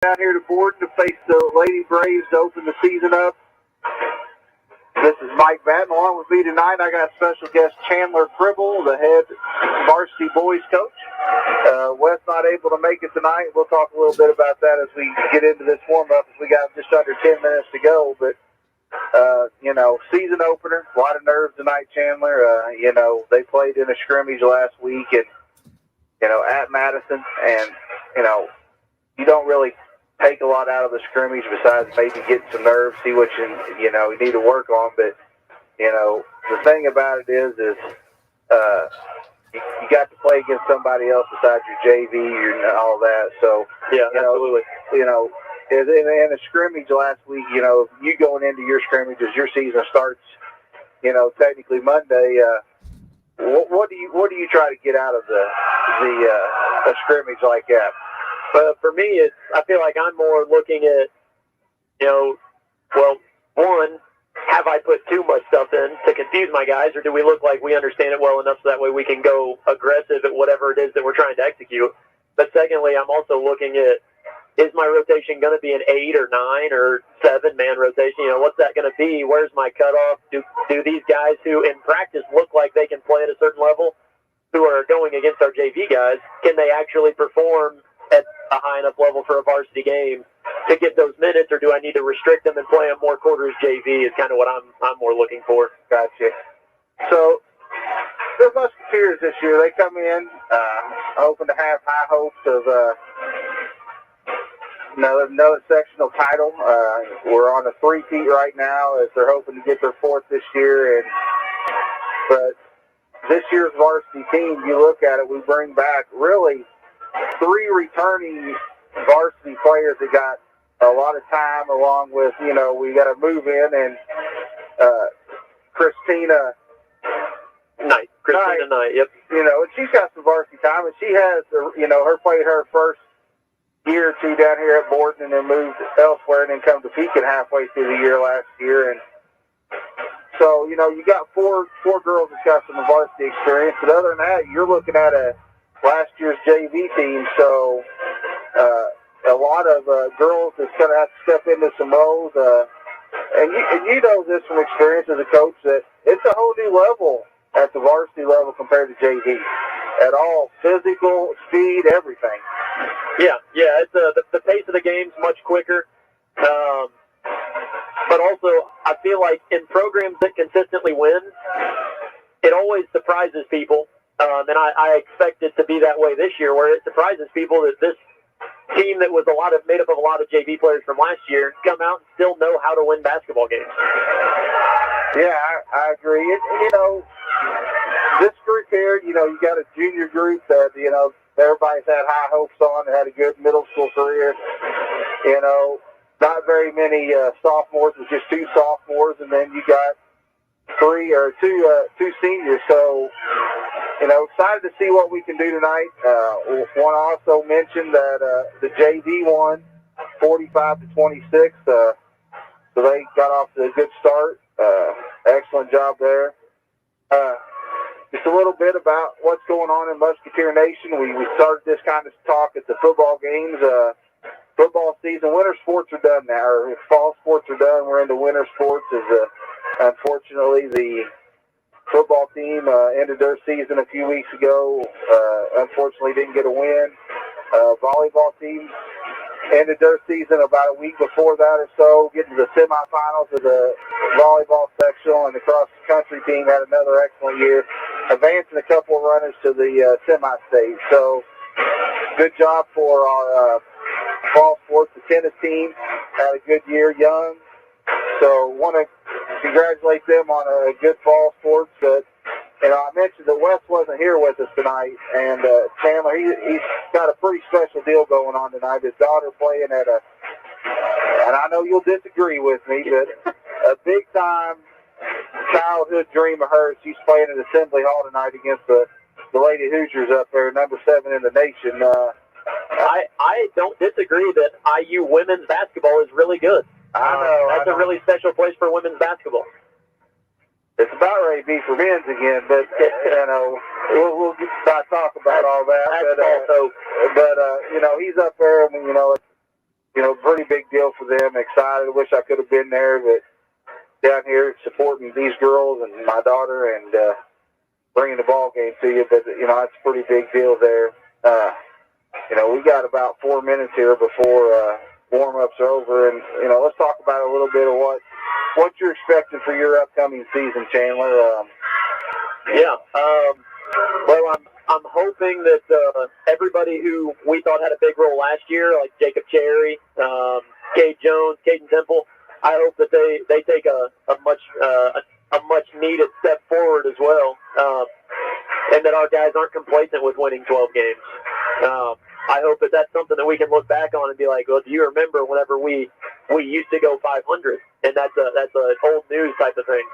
Down here to Borden to face the Lady Braves to open the season up. This is Mike Batten. Along with me tonight, I got special guest Chandler Cribble, the head varsity boys coach. Wes not able to make it tonight. We'll talk a little bit about that as we get into this warm-up. We got just under 10 minutes to go, but season opener, a lot of nerves tonight, Chandler. They played in a scrimmage last week and, at Madison, and, you don't really take a lot out of the scrimmage besides maybe getting some nerves, see what you need to work on. But, the thing about it is you got to play against somebody else besides your JV and all that. So, yeah, absolutely. In a scrimmage last week, you going into your scrimmage as your season starts, technically Monday, what do you try to get out of a scrimmage like that? But for me, I feel like I'm more looking at, one, have I put too much stuff in to confuse my guys, or do we look like we understand it well enough so that way we can go aggressive at whatever it is that we're trying to execute? But secondly, I'm also looking at, is my rotation going to be an 8 or 9 or 7-man rotation? What's that going to be? Where's my cutoff? Do these guys who in practice look like they can play at a certain level, who are going against our JV guys, can they actually perform at a high enough level for a varsity game to get those minutes, or do I need to restrict them and play them more quarters JV is kind of what I'm more looking for. Gotcha. So the Musketeers this year, they come in hoping to have high hopes of another sectional title. We're on a 3-peat right now as they're hoping to get their 4th this year. But this year's varsity team, you look at it, we bring back really 3 returning varsity players that got a lot of time, along with, we got to move in, and Christina Knight, yep. And she's got some varsity time, and she has, played her first year or two down here at Borden and then moved elsewhere and then come to Pekin halfway through the year last year. And so, you got four girls that's got some varsity experience, but other than that, you're looking at last year's JV team, so a lot of girls that's going to have to step into some roles. And you know this from experience as a coach that it's a whole new level at the varsity level compared to JV. At all, physical, speed, everything. Yeah, it's the pace of the game's much quicker. But also, I feel like in programs that consistently win, it always surprises people. And I expect it to be that way this year, where it surprises people that this team that was made up of a lot of JV players from last year come out and still know how to win basketball games. Yeah, I agree. This group here, you got a junior group that, everybody's had high hopes on, had a good middle school career. Not very many sophomores, with just 2 sophomores, and then you got two seniors. So, excited to see what we can do tonight. Want to also mention that the JV won 45-26. So they got off to a good start. Excellent job there. Just a little bit about what's going on in Musketeer Nation. We started this kind of talk at the football games. Football season, winter sports are done now, or fall sports are done. We're into winter sports. Unfortunately, the football team ended their season a few weeks ago. Unfortunately, didn't get a win. Volleyball team ended their season about a week before that or so, getting to the semifinals of the volleyball sectional, and the cross-country team had another excellent year, advancing a couple of runners to the semi-stage. So, good job for our fall sports. The tennis team had a good year, young. So, want to congratulate them on a good fall sports. I mentioned that Wes wasn't here with us tonight, and Chandler, he's got a pretty special deal going on tonight. His daughter playing at and I know you'll disagree with me, but a big-time childhood dream of hers. She's playing at Assembly Hall tonight against the Lady Hoosiers up there, number 7 in the nation. I don't disagree that IU women's basketball is really good. I know. That's a really special place for women's basketball. It's about ready to be for men's again, but we'll not talk about all that. But he's up there, and big deal for them. Excited. I wish I could have been there, but down here supporting these girls and my daughter and bringing the ball game to you. But, you know, it's a pretty big deal there. You know, we got about 4 minutes here before warm-ups are over. And, you know, let's talk about a little bit of what you're expecting for your upcoming season, Chandler. Well, I'm hoping that everybody who we thought had a big role last year, like Jacob Cherry, Cade Jones, Caden Temple, I hope that they take a much needed step forward as well, and that our guys aren't complacent with winning 12 games. I hope that that's something that we can look back on and be like, well, do you remember whenever we used to go 500? And that's a old news type of thing.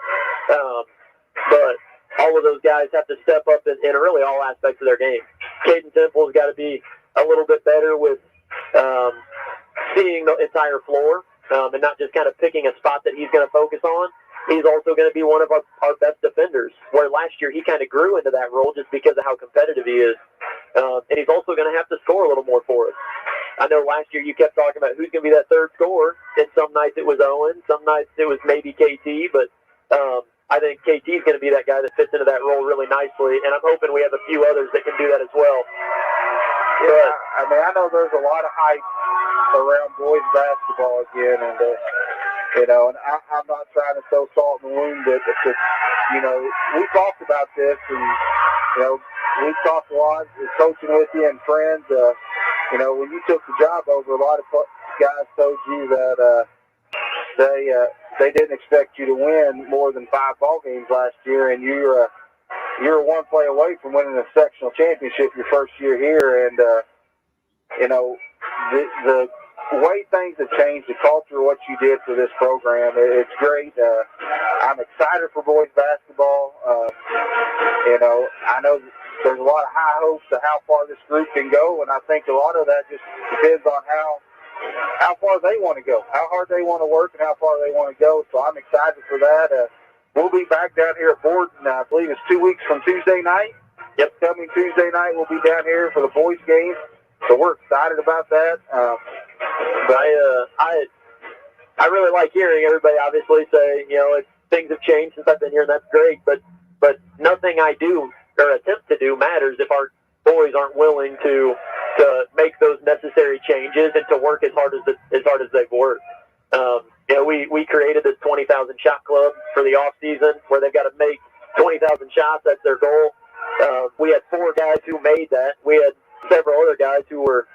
But all of those guys have to step up in really all aspects of their game. Caden Temple's got to be a little bit better with seeing the entire floor and not just kind of picking a spot that he's going to focus on. He's also going to be one of our best defenders, where last year he kind of grew into that role just because of how competitive he is. And he's also going to have to score a little more for us. I know last year you kept talking about who's going to be that third scorer, and some nights it was Owen, some nights it was maybe KT, but I think KT is going to be that guy that fits into that role really nicely, and I'm hoping we have a few others that can do that as well. Yeah, I mean, I know there's a lot of hype around boys basketball again, and you know, and I'm not trying to throw salt in the wound, but you know, we talked about this, and you know, we've talked a lot, coaching with you and friends. You know, when you took the job over, a lot of guys told you that they didn't expect you to win more than 5 ball games last year, and you're one play away from winning a sectional championship your first year here. And you know, the way things have changed, the culture, what you did for this program, it's great. I'm excited for boys basketball. You know, I know there's a lot of high hopes to how far this group can go, and I think a lot of that just depends on how far they want to go, how hard they want to work, and how far they want to go. So I'm excited for that. We'll be back down here at Borden, I believe it's 2 weeks from Tuesday night. Yep. Coming Tuesday night, we'll be down here for the boys' game. So we're excited about that. But I really like hearing everybody obviously say, you know, things have changed since I've been here, and that's great. But nothing I do or attempt to do matters if our boys aren't willing to make those necessary changes and to work as hard as they've worked. You know, we created this 20,000 shot club for the off season where they've got to make 20,000 shots. That's their goal. We had 4 guys who made that. We had several other guys who were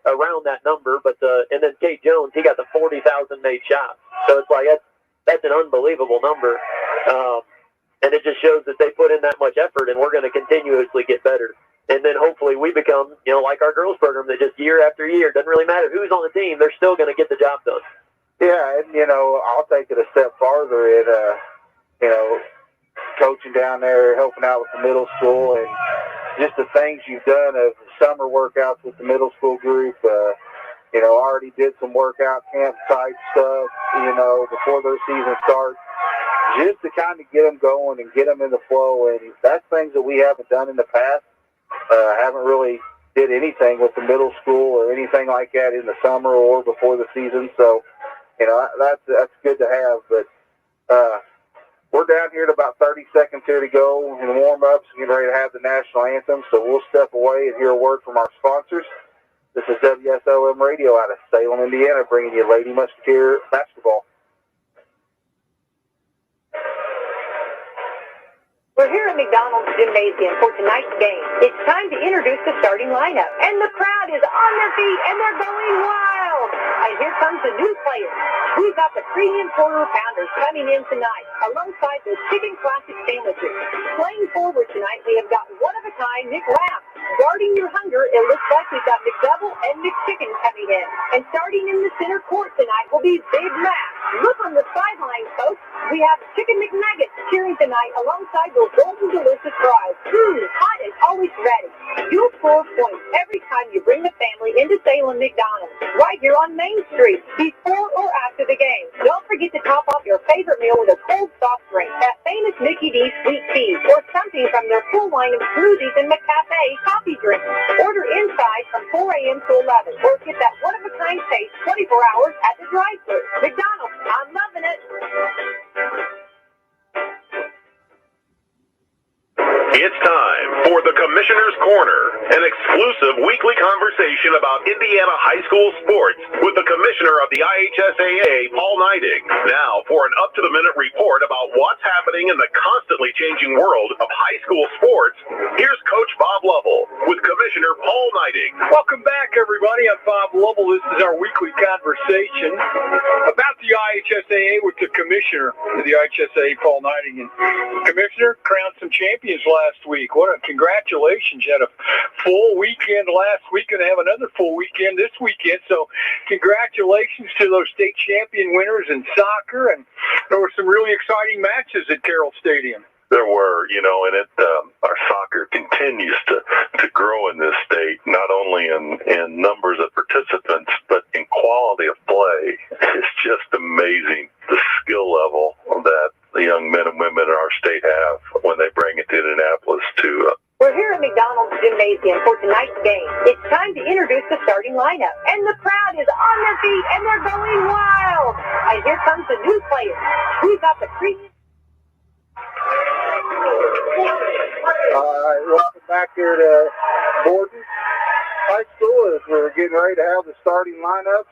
around that number, but and then Kate Jones, he got the 40,000 made shots. So it's like that's an unbelievable number. And it just shows that they put in that much effort, and we're going to continuously get better. And then hopefully we become, you know, like our girls program that just year after year, doesn't really matter who's on the team, they're still going to get the job done. Yeah, and, you know, I'll take it a step farther in, you know, coaching down there, helping out with the middle school, and just the things you've done of summer workouts with the middle school group. You know, already did some workout camp type stuff, you know, before their season starts, just to kind of get them going and get them in the flow. And that's things that we haven't done in the past. Haven't really did anything with the middle school or anything like that in the summer or before the season. So, you know, that's good to have. But we're down here at about 30 seconds here to go in the warm-ups, getting ready to have the national anthem. So we'll step away and hear a word from our sponsors. This is WSLM Radio out of Salem, Indiana, bringing you Lady Musketeer basketball. We're here at McDonald's Gymnasium for tonight's game. It's time to introduce the starting lineup. And the crowd is on their feet, and they're going wild. And here comes the new players. We've got the premium quarter pounders coming in tonight, alongside the chicken classic sandwiches. Playing forward tonight, we have got one-of-a-kind Nick Rapp. Guarding your hunger, it looks like we've got McDouble and McChicken coming in. And starting in the center court tonight will be Big Mac. Look on the sidelines, folks. We have Chicken McNuggets cheering tonight alongside those golden delicious fries. Hot and always ready. You'll score points every time you bring the family into Salem McDonald's, right here on Main Street, before or after the game. Don't forget to top off your favorite meal with a cold soft drink, that famous Mickey D's sweet tea, or something from their full line of smoothies and McCafe coffee drinks. Order inside from 4 a.m. to 11, or get that one-of-a-kind taste 24 hours at the drive-thru. McDonald's, I'm loving it. It's time for the Commissioner's Corner, an exclusive weekly conversation about Indiana high school sports with the Commissioner of the IHSAA, Paul Neidig. Now for an up-to-the-minute report about what's happening in the constantly changing world of high school sports, here's Coach Bob Lovell with Commissioner Paul Neidig. Welcome back, everybody. I'm Bob Lovell. This is our weekly conversation about the IHSAA with the Commissioner of the IHSAA, Paul Neidig. And Commissioner crowned some champions last week. What a congratulations. You had a full weekend last week and have another full weekend this weekend. So congratulations to those state champion winners in soccer. And there were some really exciting matches at Carroll Stadium. There were, and our soccer continues to grow in this state, not only in numbers of participants, but in quality of play. It's just amazing the skill level that the young men and women in our state have when they bring it to Indianapolis to We're here at McDonald's Gymnasium for tonight's game. It's time to introduce the starting lineup. And the crowd is on their feet, and they're going wild. And here comes the new players. We've got the previous... All right, welcome back here to Borden High School as we're getting ready to have the starting lineups.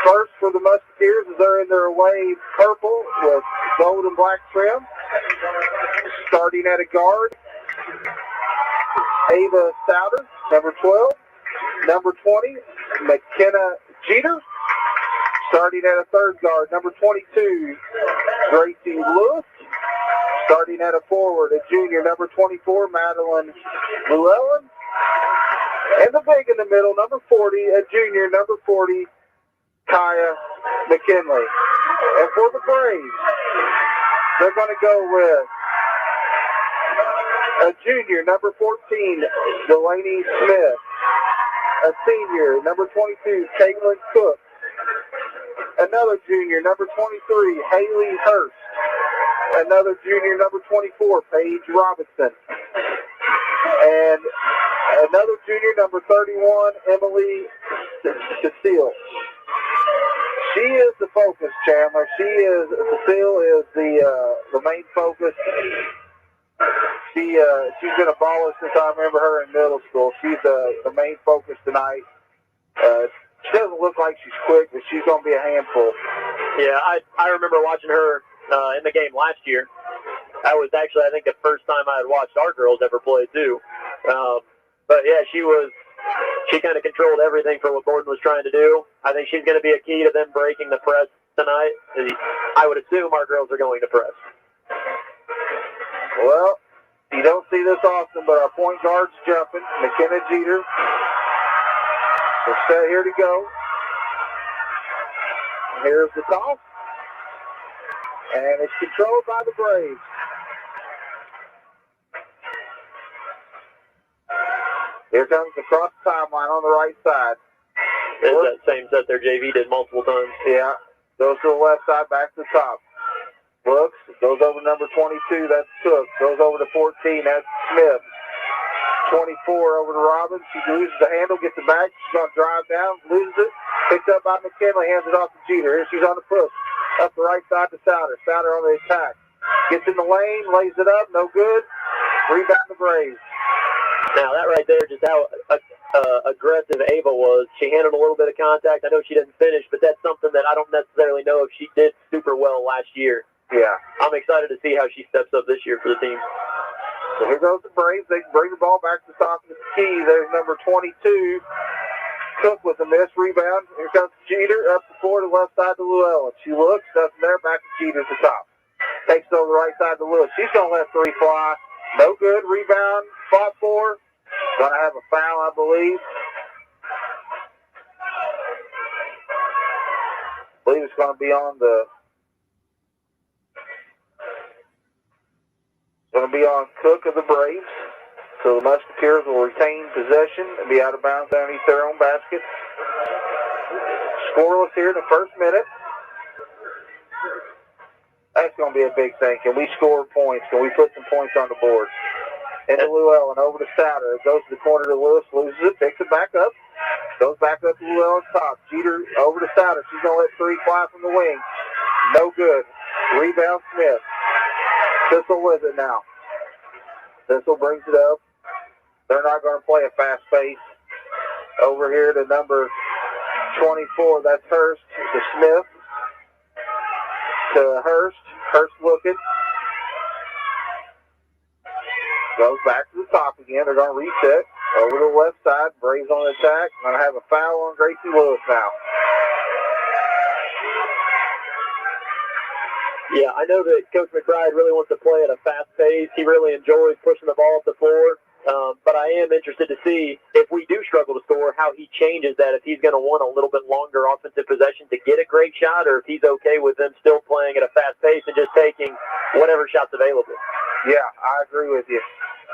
First for the Musketeers is they're in their away purple with gold and black trim. Starting at a guard, Ava Souter, number 12. Number 20, McKenna Jeter. Starting at a third guard, number 22, Gracie Lewis. Starting at a forward, a junior, number 24, Madeline Llewellyn. And the big in the middle, number 40, a junior, number 40, Kaya McKinley. And for the Braves, they're going to go with a junior, number 14, Delaney Smith. A senior, number 22, Caitlin Cook. Another junior, number 23, Haley Hurst. Another junior, number 24, Paige Robinson. And another junior, number 31, Emily Cecile. She is the focus, Chandler. Cecile is the main focus. She's been a baller since I remember her in middle school. She's the main focus tonight. She doesn't look like she's quick, but she's going to be a handful. Yeah, I remember watching her in the game last year. That was actually, I think, the first time I had watched our girls ever play, too. But, yeah, she kind of controlled everything for what Borden was trying to do. I think she's going to be a key to them breaking the press tonight. I would assume our girls are going to press. Well, you don't see this often, but our point guard's jumping. McKenna Jeter. We're set here to go. Here's the toss. And it's controlled by the Braves. Here comes the cross timeline on the right side. Is that same set their JV did multiple times? Yeah. Goes to the left side, back to the top. Looks, goes over number 22, that's Cook. Goes over to 14, that's Smith. 24 over to Robbins. She loses the handle, gets it back. She's going to drive down, loses it. Picked up by McKinley, hands it off to Jeter. Here she's on the push. Up the right side to Souter. Souter on the attack. Gets in the lane, lays it up, no good. Rebound the Braves. Now, that right there, just how aggressive Ava was. She handled a little bit of contact. I know she didn't finish, but that's something that I don't necessarily know if she did super well last year. Yeah. I'm excited to see how she steps up this year for the team. So here goes the Braves. They can bring the ball back to the top of the key. There's number 22. Cook with a miss rebound. Here comes Jeter up the floor to the left side to Llewellyn. She looks, nothing there, back to Jeter at the top. Takes it over the right side to Lewis. She's going to let three fly. No good. Rebound. Fought for. Going to have a foul, I believe. going to be on Cook of the Braves. So the Musketeers will retain possession and be out of bounds underneath their own basket. Scoreless here in the first minute. That's going to be a big thing. Can we score points? Can we put some points on the board? Into Llewellyn, over to Souter. It goes to the corner to Lewis, loses it, picks it back up. Goes back up to Llewellyn's top. Jeter over to Souter. She's going to let three fly from the wing. No good. Rebound Smith. Thistle with it now. Thistle brings it up. They're not going to play a fast pace. Over here to number 24. That's Hurst to Smith. To Hurst. Hurst looking. Goes back to the top again. They're going to reset. Over to the left side. Braves on the attack. Going to have a foul on Gracie Lewis now. Yeah, I know that Coach McBride really wants to play at a fast pace. He really enjoys pushing the ball up the floor. But I am interested to see if we do struggle to score, how he changes that, if he's going to want a little bit longer offensive possession to get a great shot, or if he's okay with them still playing at a fast pace and just taking whatever shot's available. Yeah, I agree with you.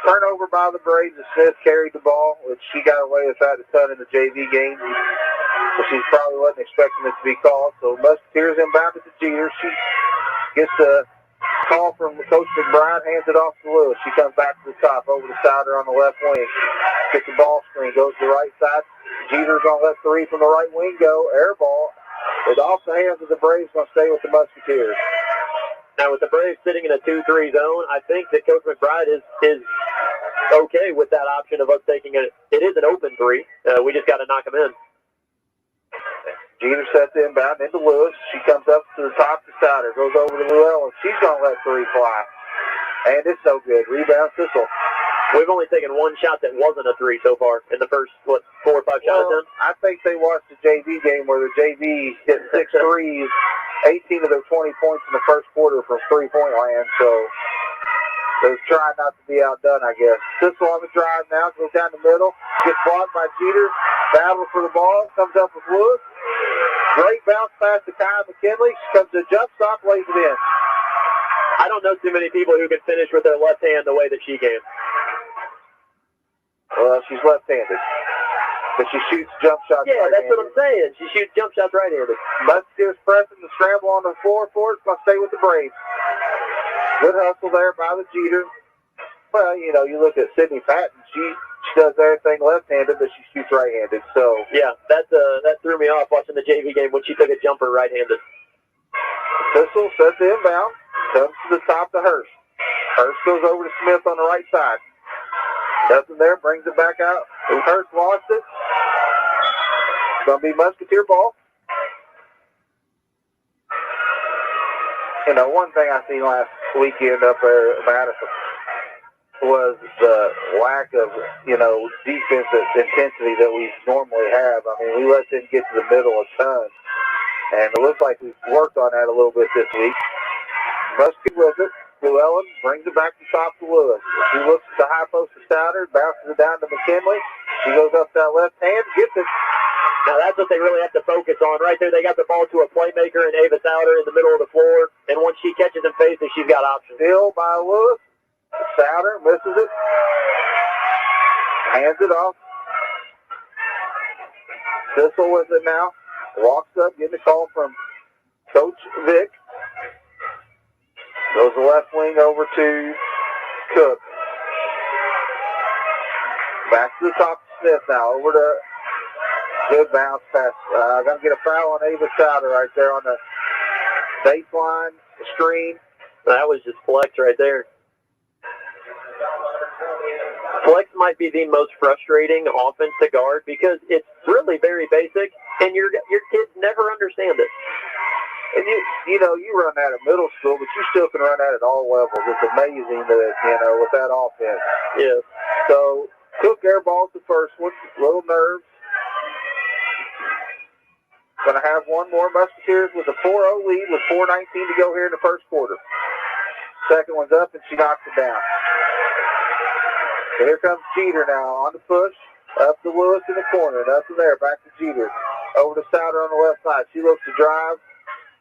Turnover by the Braves. Smith carried the ball, which she got away with that a ton in the JV game. So she probably wasn't expecting it to be called. So Musketeers inbound to Jeter. She gets a call from Coach McBride, hands it off to Lewis. She comes back to the top, over to Souter on the left wing. Gets the ball screen, goes to the right side. Jeter's going to let three from the right wing go. Air ball. It's off the hands of the Braves, going to stay with the Musketeers. Now, with the Braves sitting in a 2-3 zone, I think that Coach McBride is okay with that option of us taking it. It is an open three. We just got to knock them in. Jeter sets the inbound into Lewis. She comes up to the top to Souter. Goes over to Llewellyn. She's going to let three fly. And it's no good. Rebound Thistle. We've only taken one shot that wasn't a three so far in the first, 4 or 5 shots done? I think they watched the JV game where the JV hit 6 threes, 18 of their 20 points in the first quarter from three-point land. So they're trying not to be outdone, I guess. Thistle on the drive now. Goes down the middle. Gets blocked by Jeter. Battle for the ball. Comes up with Lewis. Great bounce pass to Kyle McKinley. She comes to a jump stop, lays it in. I don't know too many people who can finish with their left hand the way that she can. Well, she's left-handed. But she shoots jump shots Yeah, right-handed. that's what I'm saying. She shoots jump shots right-handed. Musketeers pressing the scramble on the floor for it. It's going to stay with the Braves. Good hustle there by the Jeter. Well, you know, you look at Sydney Patton. She does everything left-handed, but she shoots right-handed. So yeah, that threw me off watching the JV game when she took a jumper right-handed. Thistle sets the inbound. Comes to the top to Hurst. Hurst goes over to Smith on the right side. Nothing there. Brings it back out. Hurst lost it. It's going to be Musketeer ball. You know, one thing I seen last weekend up there at Madison was the lack of, defensive intensity that we normally have. I mean, we let them get to the middle a ton. And it looks like we've worked on that a little bit this week. Musketeer with it. Llewellyn brings it back to top to Lewis. She looks at the high post to Souter, bounces it down to McKinley. She goes up that left hand, gets it. Now that's what they really have to focus on. Right there, they got the ball to a playmaker in Ava Souter in the middle of the floor. And once she catches and faces, she's got options. Still by Lewis. Souter misses it. Hands it off. Thistle with it now. Walks up, getting a call from Coach Vick. Goes the left wing over to Cook. Back to the top of Smith now. Over to good bounce pass. Going to get a foul on Ava Souter right there on the baseline screen. That was just flex right there. Flex might be the most frustrating offense to guard because it's really very basic, and your kids never understand it. And you run that at middle school, but you still can run that at all levels. It's amazing that, with that offense. Yeah. So, Cook airballs the first one. Little nerves. Going to have one more. Musketeers with a 4-0 lead with 4:19 to go here in the first quarter. Second one's up, and she knocks it down. So here comes Jeter now on the push. Up to Lewis in the corner. Nothing there. Back to Jeter. Over to Souter on the left side. She looks to drive.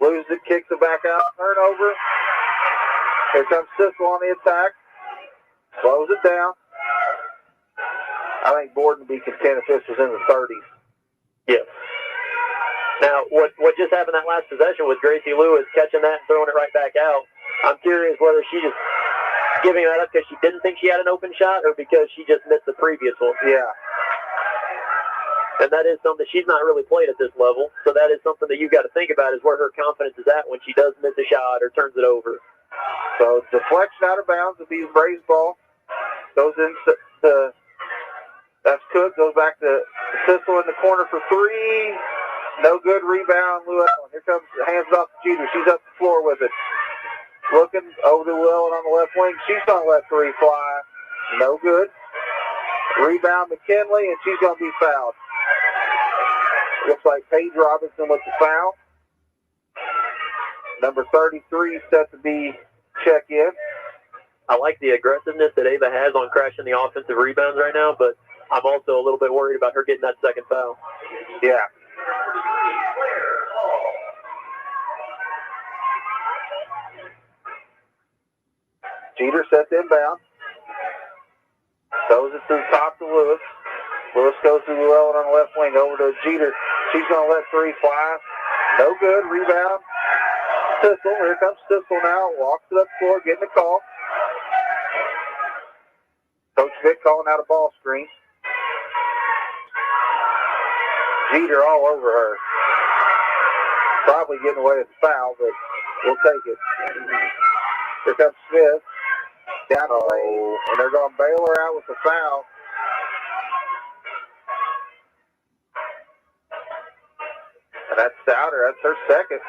Loses it, kicks it back out, turnover. Here comes Sissel on the attack. Slows it down. I think Borden would be content if this was in the 30s. Yes. Now, what just happened that last possession with Gracie Lewis catching that and throwing it right back out, I'm curious whether she just giving that up because she didn't think she had an open shot or because she just missed the previous one. Yeah. And that is something she's not really played at this level, so that is something that you've got to think about is where her confidence is at when she does miss a shot or turns it over. So deflection out of bounds will be Bray's ball. Goes into that's Cook, goes back to Sissel in the corner for three. No good. Rebound, Llewellyn. Here comes, hands off to Jeter. She's up the floor with it. Looking over to Llewellyn on the left wing. She's going to let three fly. No good. Rebound McKinley, and she's going to be fouled. Looks like Paige Robinson with the foul. Number 33 set to be check in. I like the aggressiveness that Ava has on crashing the offensive rebounds right now, but I'm also a little bit worried about her getting that second foul. Yeah. Jeter sets inbound. Throws it to the top to Lewis. Lewis goes to Llewellyn on the left wing over to Jeter. She's going to let three fly. No good. Rebound. Sissel. Here comes Sissel now. Walks it up the floor, getting the call. Coach Vick calling out a ball screen. Jeter all over her. Probably getting away with the foul, but we'll take it. Here comes Smith. Down the lane, and they're going to bail her out with the foul. And that's Souter. That's her second.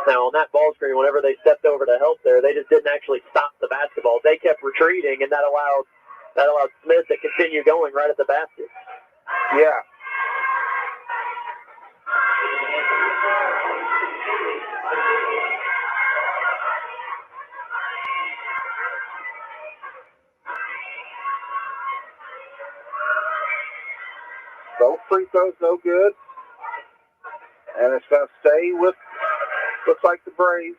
Now, on that ball screen, whenever they stepped over to help there, they just didn't actually stop the basketball. They kept retreating, and that allowed Smith to continue going right at the basket. Yeah. Both free throws no good. And it's going to stay with, looks like the Braves.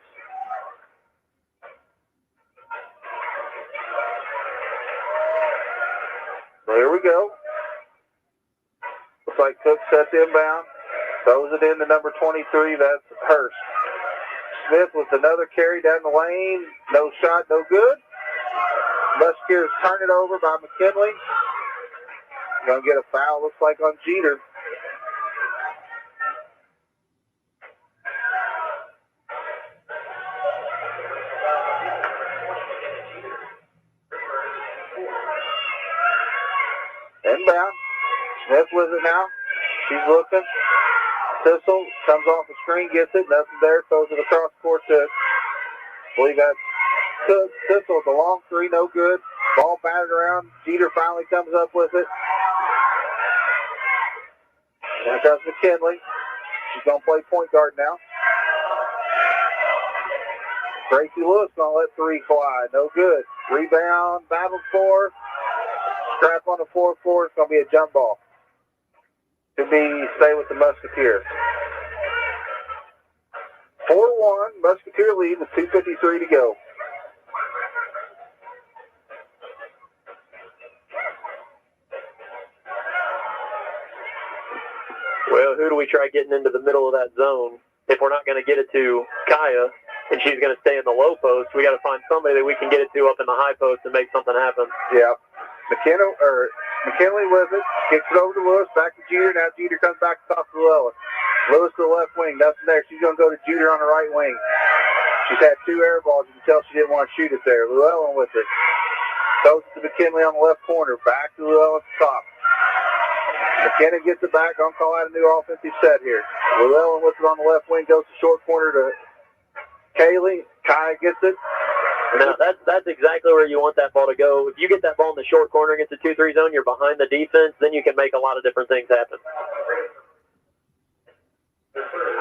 So here we go. Looks like Cook sets inbound. Throws it in to number 23. That's Hurst. Smith with another carry down the lane. No shot, no good. Musketeers turn it over by McKinley. Going to get a foul, looks like, on Jeter. Inbound. Smith with it now. She's looking. Sissel comes off the screen, gets it. Nothing there. Throws it across court to, I believe that's Cook. Sissel, the long three, no good. Ball batted around. Jeter finally comes up with it. There comes McKinley. She's going to play point guard now. Gracie Lewis going to let three fly. No good. Rebound, battled for. Scrap on the 4-4. It's going to be a jump ball. Could be stay with the Musketeers. 4-1. Musketeer lead with 2:53 to go. Well, who do we try getting into the middle of that zone? If we're not going to get it to Kaya, and she's going to stay in the low post, we got to find somebody that we can get it to up in the high post and make something happen. Yeah. McKinley with it. Kicks it over to Lewis. Back to Jeter. Now Jeter comes back to top to Llewellyn. Lewis to the left wing. Nothing there. She's going to go to Jeter on the right wing. She's had two air balls. You can tell she didn't want to shoot it there. Llewellyn with it. Goes to McKinley on the left corner. Back to Llewellyn at the top. McKinnon gets it back. Going to call out a new offensive set here. Llewellyn with it on the left wing. Goes to short corner to Kaylee. Kaya gets it. Now, that's exactly where you want that ball to go. If you get that ball in the short corner against the 2-3 zone, you're behind the defense, then you can make a lot of different things happen.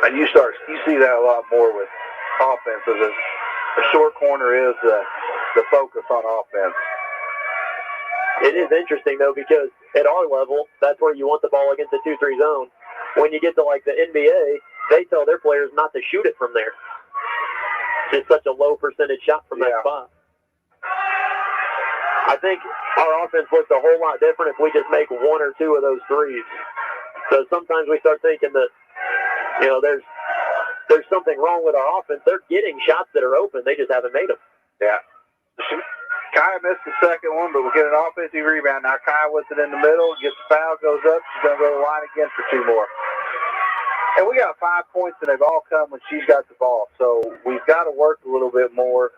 And you see that a lot more with offenses. The short corner is the focus on offense. It is interesting, though, because at our level, that's where you want the ball against the 2-3 zone. When you get to, like, the NBA, they tell their players not to shoot it from there. It's such a low percentage shot from that spot. I think our offense looks a whole lot different if we just make one or two of those threes. So sometimes we start thinking that, you know, there's something wrong with our offense. They're getting shots that are open. They just haven't made them. Yeah. Kaya missed the second one, but we'll get an offensive rebound. Now Kaya with it in the middle, gets the foul, goes up. She's going to go to the line again for two more. And we got 5 points, and they've all come when she's got the ball. So we've got to work a little bit more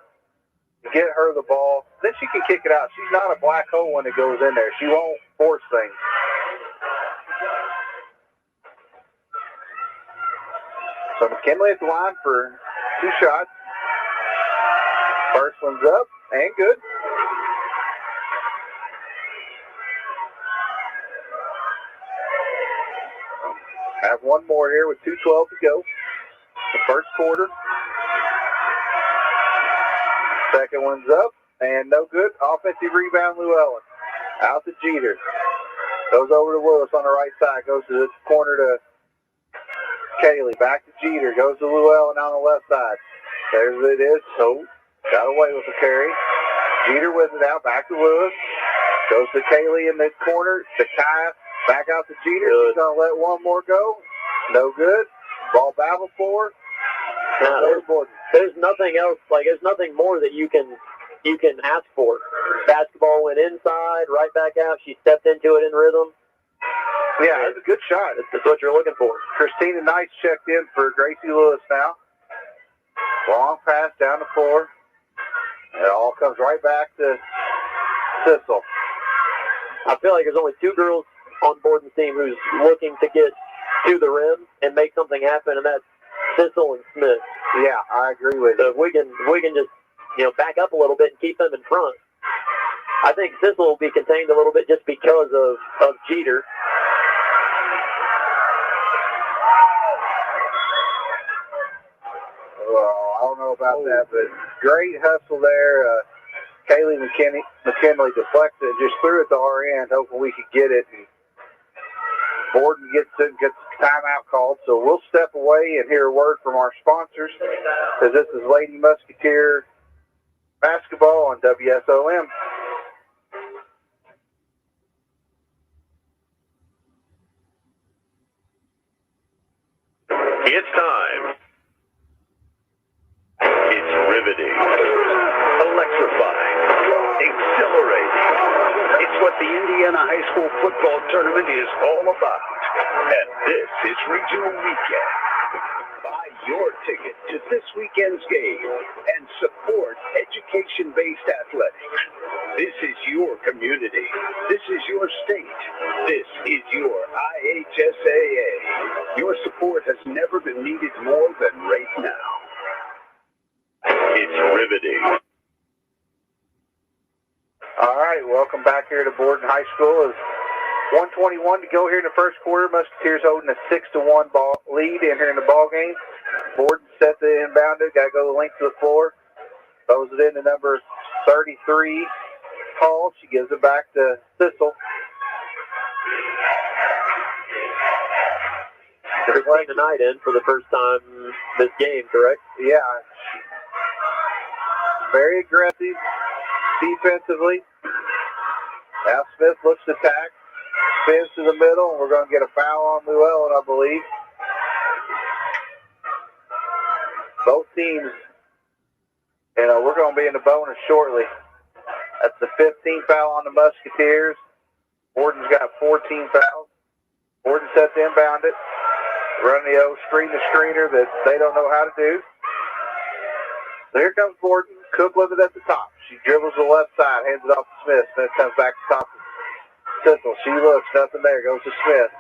to get her the ball. Then she can kick it out. She's not a black hole when it goes in there. She won't force things. So McKinley at the line for two shots. First one's up and good. Have one more here with 2:12 to go. The first quarter. Second one's up and no good. Offensive rebound, Llewellyn. Out to Jeter. Goes over to Lewis on the right side. Goes to the corner to Kaylee. Back to Jeter. Goes to Llewellyn on the left side. There's it is. So got away with the carry. Jeter with it out. Back to Lewis. Goes to Kaylee in the corner. To Kaya. Back out to Jeter. He's going to let one more go. No good. Ball battle for. Now, there's nothing else. Like, there's nothing more that you can ask for. Basketball went inside, right back out. She stepped into it in rhythm. Yeah, that's a good shot. That's what you're looking for. Christina Knight checked in for Gracie Lewis now. Long pass down the floor. It all comes right back to Sissel. I feel like there's only two girls on Borden's team who's looking to get to the rim and make something happen, and that's Sissel and Smith. Yeah, I agree with you. So if we can just, you know, back up a little bit and keep them in front. I think Sissel will be contained a little bit just because of Jeter. Well, I don't know about that, but great hustle there. Kaylee McKinley deflected it, just threw it to our end, hoping we could get it. And Borden gets it and gets the timeout called. So we'll step away and hear a word from our sponsors, because this is Lady Musketeer basketball on WSLM. It's time. It's riveting, electrifying, exhilarating. It's what the Indiana High School football tournament is all about. And this is Regional Weekend. Buy your ticket to this weekend's game and support education-based athletics. This is your community. This is your state. This is your IHSAA. Your support has never been needed more than right now. It's riveting. All right, welcome back here to Borden High School. It's 1:21 to go here in the first quarter. Musketeers holding a 6-1 ball lead in here in the ball game. Borden set the inbounder, got to go the length of the floor. Throws it into number 33, Hall. She gives it back to Sissel. Christina Knight in for the first time this game, correct? Yeah. Very aggressive defensively. Now Smith looks to attack, spins to the middle, and we're going to get a foul on Llewellyn, I believe. Both teams, you know, we're going to be in the bonus shortly. That's the 15th foul on the Musketeers. Borden's got 14 fouls. Borden sets to inbound it. Run the old screener that they don't know how to do. So here comes Borden. Cook with it at the top. She dribbles the left side, hands it off to Smith. Smith comes back to top of Sissel. She looks, nothing there. Goes to Smith.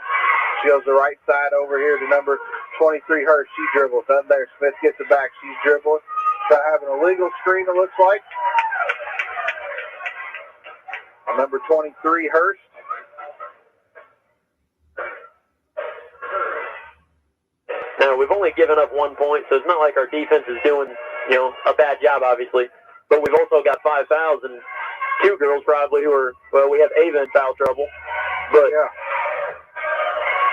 She goes the right side over here to number 23, Hurst. She dribbles, nothing there. Smith gets it back. She's dribbling. Try having a legal screen, it looks like. On number 23, Hurst. Now, we've only given up 1 point, so it's not like our defense is doing, you know, a bad job, obviously. But we've also got 5 fouls, and two girls probably who are, well, we have Ava in foul trouble. But Yeah.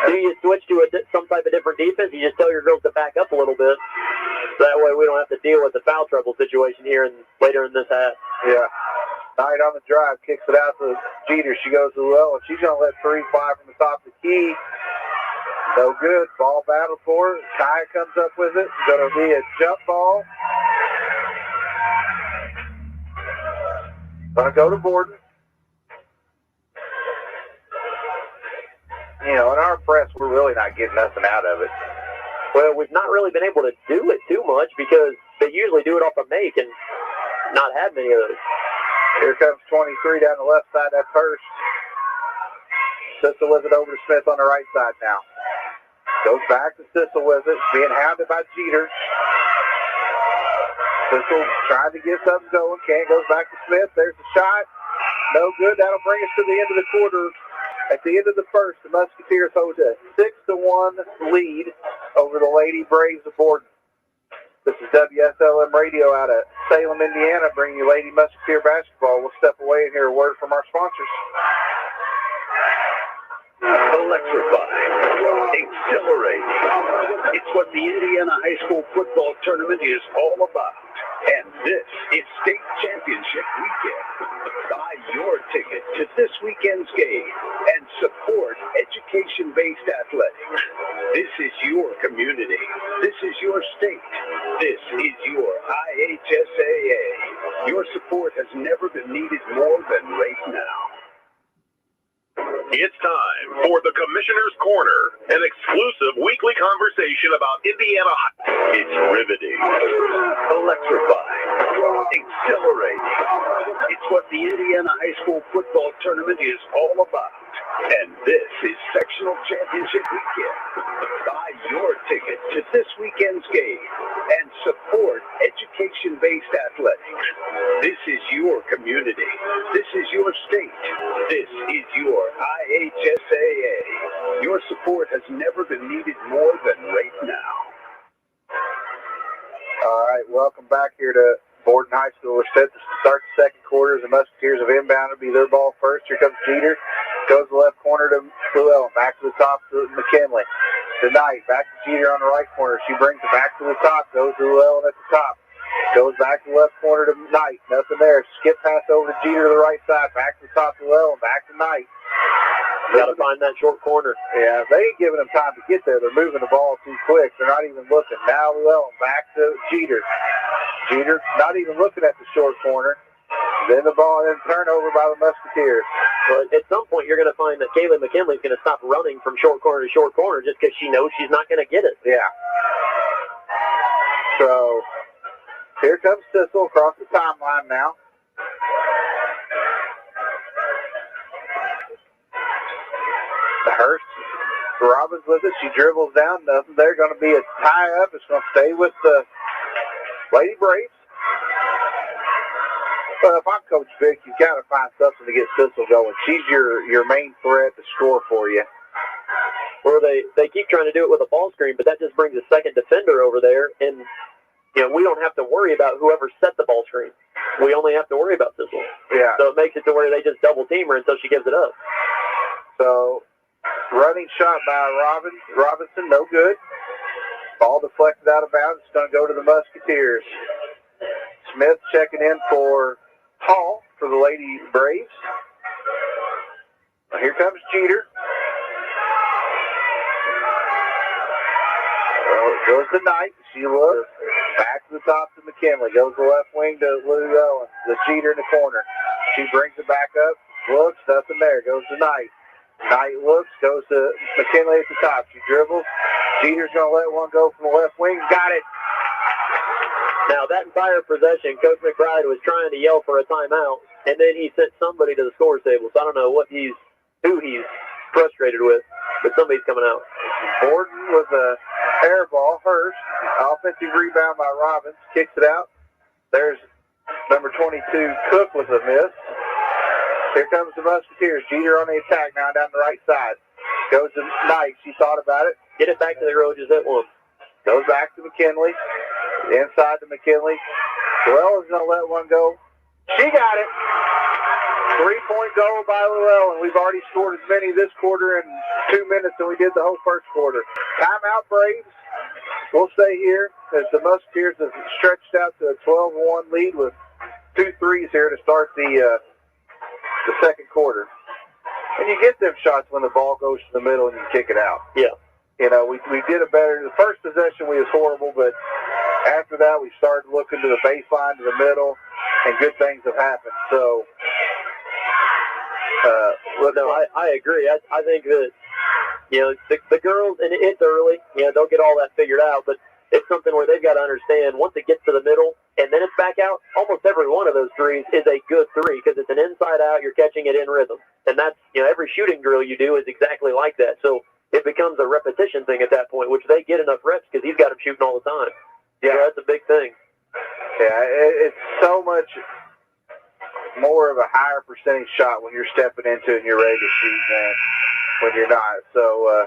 do you switch to some type of different defense? You just tell your girls to back up a little bit. That way we don't have to deal with the foul trouble situation here later in this half. Yeah. Knight on the drive, kicks it out to Jeter. She goes to Llewellyn. She's going to let three fly from the top of the key. No good. Ball battle for her. Kaya comes up with it. It's going to be a jump ball. Going to go to Borden. You know, in our press, we're really not getting nothing out of it. Well, we've not really been able to do it too much because they usually do it off a make and not have many of those. Here comes 23 down the left side. That's Hurst. Sissel with it over to Smith on the right side now. Goes back to Sissel with it. Being hounded by Jeter. Sissel trying to get something going. Can't. Goes back to Smith. There's the shot. No good. That'll bring us to the end of the quarter. At the end of the first, the Musketeers hold a 6-1 lead over the Lady Braves of Borden. This is WSLM Radio out of Salem, Indiana, bringing you Lady Musketeer basketball. We'll step away and hear a word from our sponsors. Electrify. Exhilarate. It's what the Indiana High School football tournament is all about. And this is state championship weekend. Buy your ticket to this weekend's game and support education-based athletics. This is your community. This is your state. This is your IHSAA. Your support has never been needed more than right now. It's time for the Commissioner's Corner, an exclusive weekly conversation about Indiana high. It's riveting. Electrify. Exhilarating. It's what the Indiana High School football tournament is all about. And this is sectional championship weekend. Buy your ticket to this weekend's game and support education-based athletics. This is your community. This is your state. This is your IHSAA. Your support has never been needed more than right now. All right, welcome back here to Borden High School. We're set to start the second quarter. The Musketeers have inbound. It'll be their ball first. Here comes Jeter. Goes the left corner to Llewellyn. Back to the top to McKinley. Tonight, back to Jeter on the right corner. She brings it back to the top. Goes to Llewellyn at the top. Goes back to the left corner to Knight. Nothing there. Skip pass over to Jeter to the right side. Back to the top to Llewellyn. Back to Knight. Got to find that short corner. Yeah, they ain't giving them time to get there. They're moving the ball too quick. They're not even looking. Now Llewellyn back to Jeter. Jeter not even looking at the short corner. Then the ball, then turnover by the Musketeers. But at some point, you're going to find that Kaylee McKinley's going to stop running from short corner to short corner just because she knows she's not going to get it. Yeah. So here comes Sissel across the timeline now. Hurst, Robbins with it. She dribbles down. Nothing. They're going to be a tie-up. It's going to stay with the Lady Braves. Well, if I'm Coach Vic, you've got to find something to get Sissel going. She's your main threat to score for you. Or they keep trying to do it with a ball screen, but that just brings a second defender over there, and we don't have to worry about whoever set the ball screen. We only have to worry about Sissel. Yeah. So it makes it to where they just double team her until she gives it up. So running shot by Robinson, no good. Ball deflected out of bounds. It's going to go to the Musketeers. Smith checking in for Hall for the Lady Braves. Here comes Jeter. Goes to Knight. She looks. Back to the top to McKinley. Goes the left wing to Llewellyn. The Jeter in the corner. She brings it back up. Looks. Nothing there. Goes to Knight. Knight looks. Goes to McKinley at the top. She dribbles. Jeter's going to let one go from the left wing. Got it. Now, that entire possession, Coach McBride was trying to yell for a timeout, and then he sent somebody to the scores table. So I don't know who he's frustrated with, but somebody's coming out. Borden with a air ball. Hurst. Offensive rebound by Robbins. Kicks it out. There's number 22, Cook, with a miss. Here comes the Musketeers. Jeter on the attack now down the right side. Goes to Knight. She thought about it. Get it back to the Roaches at one. Goes back to McKinley. Inside to McKinley. Llewellyn's going to let one go. She got it. 3-point goal by Llewellyn. We've already scored as many this quarter in 2 minutes than we did the whole first quarter. Timeout, Braves. We'll stay here as the Musketeers have stretched out to a 12-1 lead with 2 threes here to start the second quarter. And you get them shots when the ball goes to the middle and you kick it out. Yeah. You know, we did a better. The first possession we was horrible, but after that we started looking to the baseline, to the middle, and good things have happened. So, no, I agree. I think that, you know, the girls, and it's early, you know, they'll get all that figured out, but it's something where they've got to understand once it gets to the middle and then it's back out, almost every one of those threes is a good three because it's an inside out, you're catching it in rhythm. And that's, you know, every shooting drill you do is exactly like that. So it becomes a repetition thing at that point, which they get enough reps because he's got them shooting all the time. Yeah, so that's a big thing. Yeah, it's so much more of a higher percentage shot when you're stepping into it and you're ready to shoot than when you're not. So,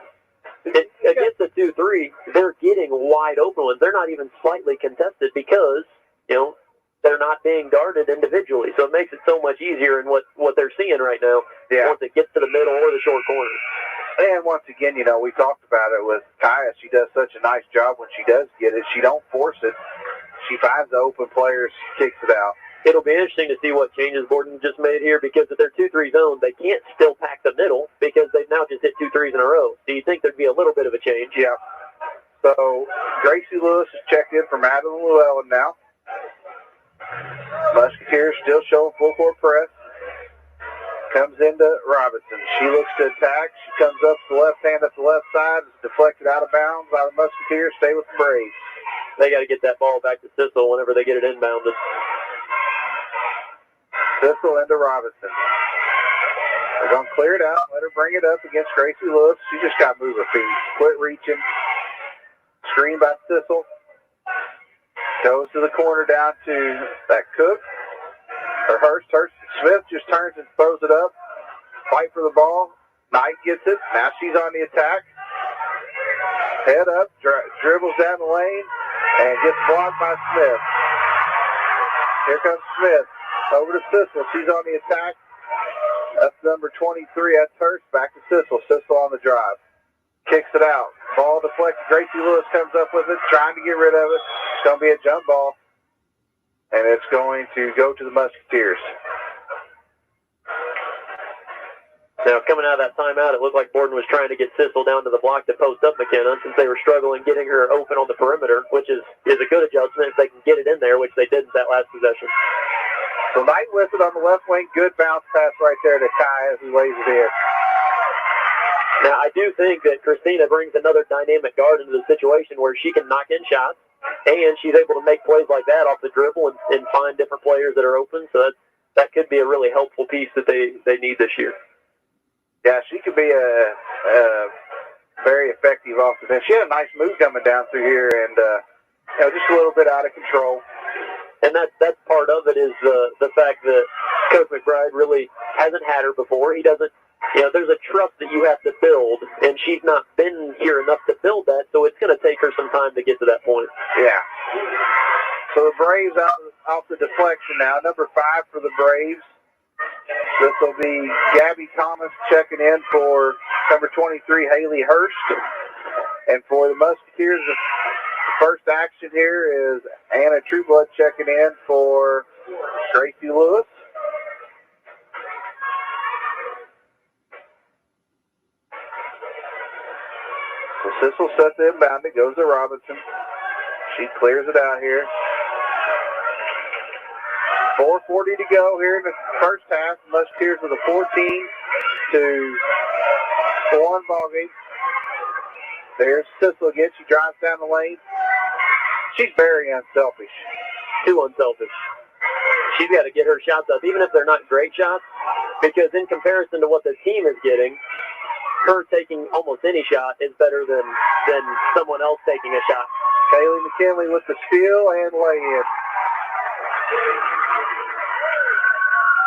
against the 2-3, they're getting wide open ones. They're not even slightly contested because, you know, they're not being guarded individually. So it makes it so much easier in what they're seeing right now once it gets to the middle or the short corner. And once again, you know, we talked about it with Kaya. She does such a nice job when she does get it. She don't force it. She finds the open players, kicks it out. It'll be interesting to see what changes Borden just made here because if they're 2-3 zone, they can't still pack the middle because they've now just hit 2 threes in a row. So you think there'd be a little bit of a change? Yeah. So Gracie Lewis is checked in for Madeline Llewellyn now. Musketeers still showing full court press. Comes into Robinson. She looks to attack. She comes up to the left hand up the left side. It's deflected out of bounds by the Musketeers. Stay with the Braves. They got to get that ball back to Sissel whenever they get it inbounded. Sissel into Robinson. They're going to clear it out. Let her bring it up against Gracie Lewis. She just got to move her feet. Quit reaching. Screen by Sissel. Goes to the corner down to that Cook. Or Hurst. Smith just turns and throws it up. Fight for the ball. Knight gets it. Now she's on the attack. Head up. Dribbles down the lane. And gets blocked by Smith. Here comes Smith. Over to Sissel. She's on the attack. That's number 23. That's Hurst. Back to Sissel. Sissel on the drive. Kicks it out. Ball deflected. Gracie Lewis comes up with it, trying to get rid of it. It's going to be a jump ball. And it's going to go to the Musketeers. Now, coming out of that timeout, it looked like Borden was trying to get Sissel down to the block to post up McKenna since they were struggling getting her open on the perimeter, which is a good adjustment if they can get it in there, which they didn't that last possession. So Knight with it on the left wing. Good bounce pass right there to Kai as he lays it in. Now, I do think that Christina brings another dynamic guard into the situation where she can knock in shots, and she's able to make plays like that off the dribble and find different players that are open. So that could be a really helpful piece that they need this year. Yeah, she could be a very effective off the bench. She had a nice move coming down through here, and you know, just a little bit out of control. And that's part of it is the fact that Coach McBride really hasn't had her before. He doesn't, you know, there's a trust that you have to build, and she's not been here enough to build that, so it's going to take her some time to get to that point. Yeah. So the Braves off the deflection now. Number 5 for the Braves. This will be Gabby Thomas checking in for number 23, Haley Hurst. And for the Musketeers, the first action here is Anna Trueblood checking in for Gracie Lewis. So Sissel sets the inbound. It goes to Robinson. She clears it out here. 4:40 to go here in the first half. Musketeers with a 14-1 ball game. There's Sissel again. She drives down the lane. She's very unselfish. Too unselfish. She's got to get her shots up, even if they're not great shots, because in comparison to what the team is getting, her taking almost any shot is better than someone else taking a shot. Kaylee McKinley with the steal and lay-in.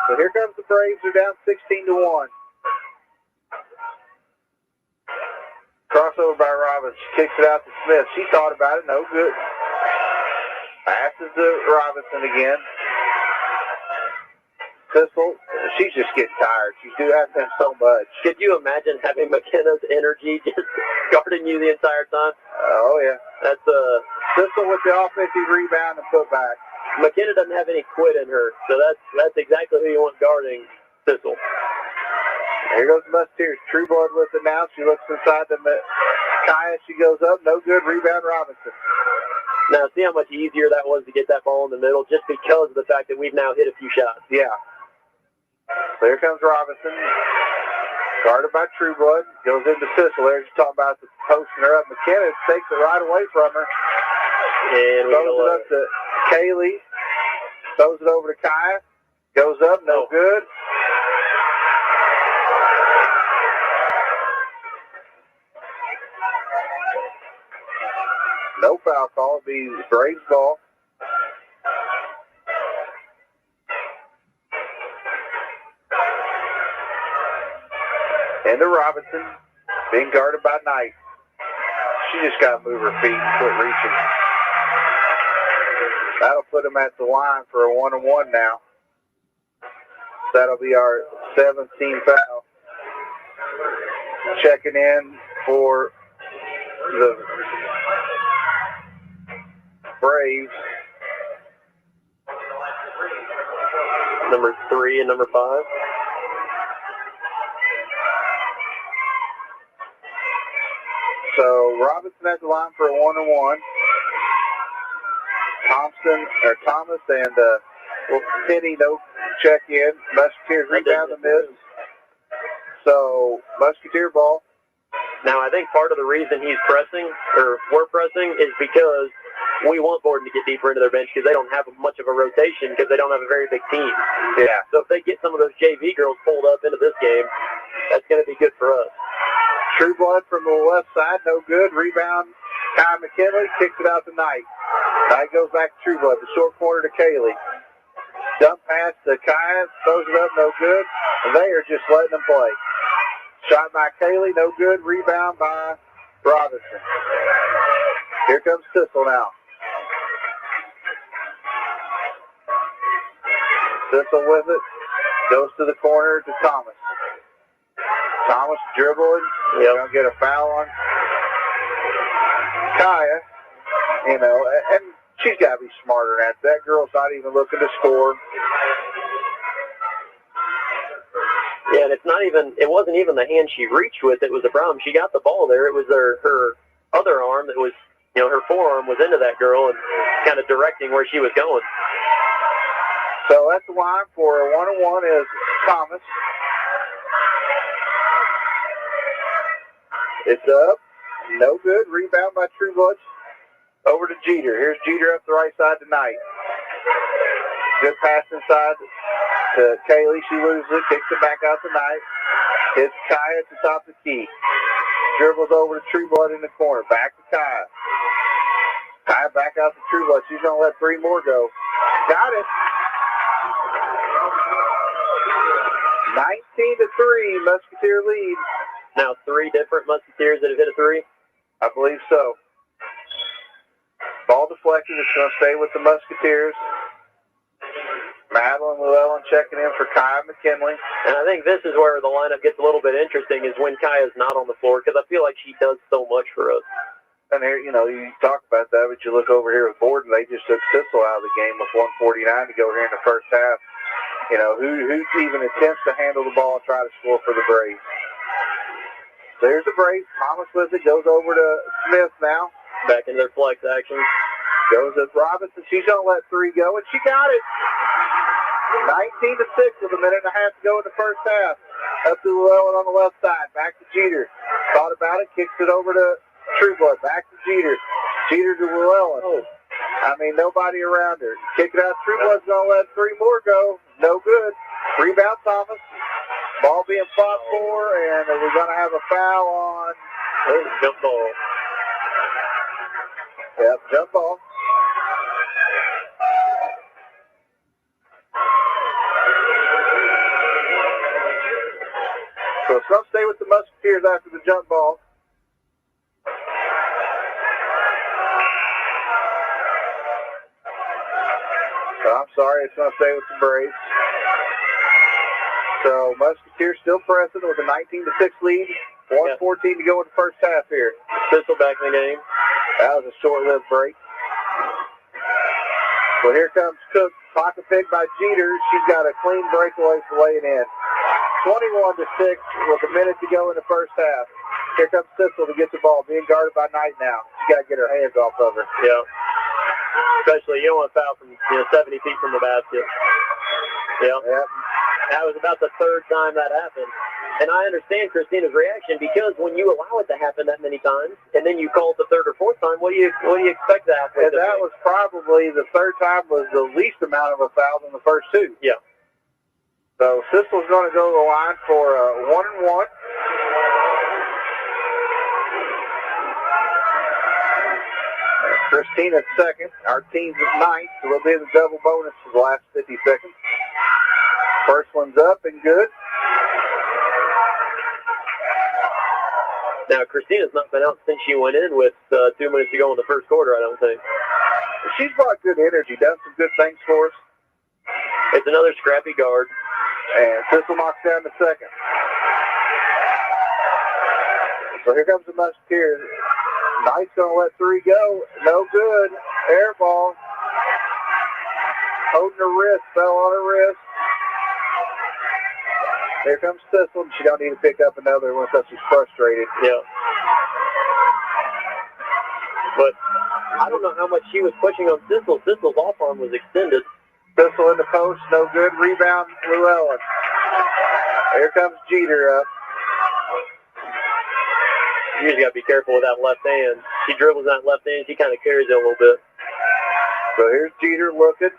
So here comes the Braves. They're down 16-1. Crossover by Robbins. She kicks it out to Smith. She thought about it. No good. Passes to Robinson again. Sissel, she's just getting tired. She's doing that so much. Could you imagine having McKenna's energy just guarding you the entire time? Oh, yeah. That's Sissel with the offensive rebound and putback. McKenna doesn't have any quit in her, so that's exactly who you want guarding Sissel. Here goes the Musketeers. Trueblood with it now. She looks inside the Kaya. She goes up. No good. Rebound Robinson. Now, see how much easier that was to get that ball in the middle just because of the fact that we've now hit a few shots. Yeah. So here comes Robinson. Guarded by Trueblood. Goes into Sissel. There she's talking about the posting her up. McKenna takes it right away from her. And we throws it up to Kaylee. Throws it over to Kaya. Goes up. No good. No foul call. It'll be Braves ball. Into Robinson. Being guarded by Knight. She just got to move her feet and quit reaching. That'll put them at the line for a 1-on-1 now. That'll be our 17th foul. Checking in for the Braves. Number 3 and number 5. So Robinson at the line for a 1-on-1. Thomas and Penny no check in. Musketeers rebound the miss. So Musketeer ball. Now I think part of the reason he's pressing, or we're pressing, is because we want Borden to get deeper into their bench because they don't have much of a rotation because they don't have a very big team. Yeah. So if they get some of those JV girls pulled up into this game, that's going to be good for us. Trueblood from the left side, no good. Rebound, Kyle McKinley kicks it out to Knight. Knight goes back to Trueblood, the short corner to Kaylee. Dump pass to Kaya, throws it up, no good. And they are just letting them play. Shot by Kaylee, no good. Rebound by Robinson. Here comes Sissel now. Sissel with it. Goes to the corner to Thomas. Thomas dribbling. Yep. Going to get a foul on Kaya. You know, and she's got to be smarter than that. That girl's not even looking to score. Yeah, and it wasn't even the hand she reached with that was the problem. She got the ball there. It was her other arm that was, her forearm was into that girl and kind of directing where she was going. So that's the line for a 1-on-1 is Thomas. It's up. No good. Rebound by Trueblood. Over to Jeter. Here's Jeter up the right side tonight. Good pass inside to Kaylee. She loses it. Kicks it back out tonight. Hits Kaya at the top of the key. Dribbles over to Trueblood in the corner. Back to Kaya. Kaya back out to Trueblood. She's going to let 3 more go. Got it. 19-3. Musketeer lead. Now 3 different Musketeers that have hit a 3? I believe so. Ball deflected. It's going to stay with the Musketeers. Madeline Llewellyn checking in for Kaya McKinley. And I think this is where the lineup gets a little bit interesting is when Kaya's not on the floor because I feel like she does so much for us. And here, you talk about that, but you look over here with Borden. They just took Sissel out of the game with 1:49 to go here in the first half. Who even attempts to handle the ball and try to score for the Braves? There's the Braves. Thomas with it. Goes over to Smith now. Back into their flex action. Goes at Robinson. She's going to let 3 go, and she got it. 19-6 with a minute and a half to go in the first half. Up to Llewellyn on the left side. Back to Jeter. Thought about it. Kicks it over to Trueblood. Back to Jeter. Jeter to Llewellyn. Nobody around her. Kick it out. Trueblood's going to let 3 more go. No good. Rebound Thomas. Ball being fought for, and we're going to have a foul on jump ball. Yep, jump ball. So it's going to stay with the Musketeers after the jump ball. So I'm sorry, it's going to stay with the Braves. So Musketeers still pressing with a 19-6 lead. 1:14 to go in the first half here. Thistle back in the game. That was a short-lived break. So here comes Cook. Pocket pick by Jeter. She's got a clean breakaway for laying in. 21-6 with a minute to go in the first half. Here comes Thistle to get the ball. Being guarded by Knight now. She's got to get her hands off of her. Yeah. Especially, you don't want to foul from 70 feet from the basket. Yeah. Yep. That was about the third time that happened. And I understand Christina's reaction, because when you allow it to happen that many times, and then you call it the third or fourth time, what do you expect to happen? And that was probably the third time was the least amount of a foul than the first two. Yeah. So Thistle's going to go to the line for 1-and-1. Christina's second. Our team's at ninth, so we'll be in the double bonus for the last 50 seconds. First one's up and good. Now, Christina's not been out since she went in with 2 minutes to go in the first quarter, I don't think. She's brought good energy, done some good things for us. It's another scrappy guard. And Thistle knocks down the second. So here comes the Musketeers. Knight's going to let three go. No good. Air ball. Holding her wrist. Fell on her wrist. Here comes Thistle. She don't need to pick up another one because she's frustrated. Yeah. But I don't know how much she was pushing on Thistle. Thistle's off arm was extended. Thistle in the post. No good. Rebound. Llewellyn. Here comes Jeter up. You just got to be careful with that left hand. She dribbles that left hand. She kind of carries it a little bit. So here's Jeter looking.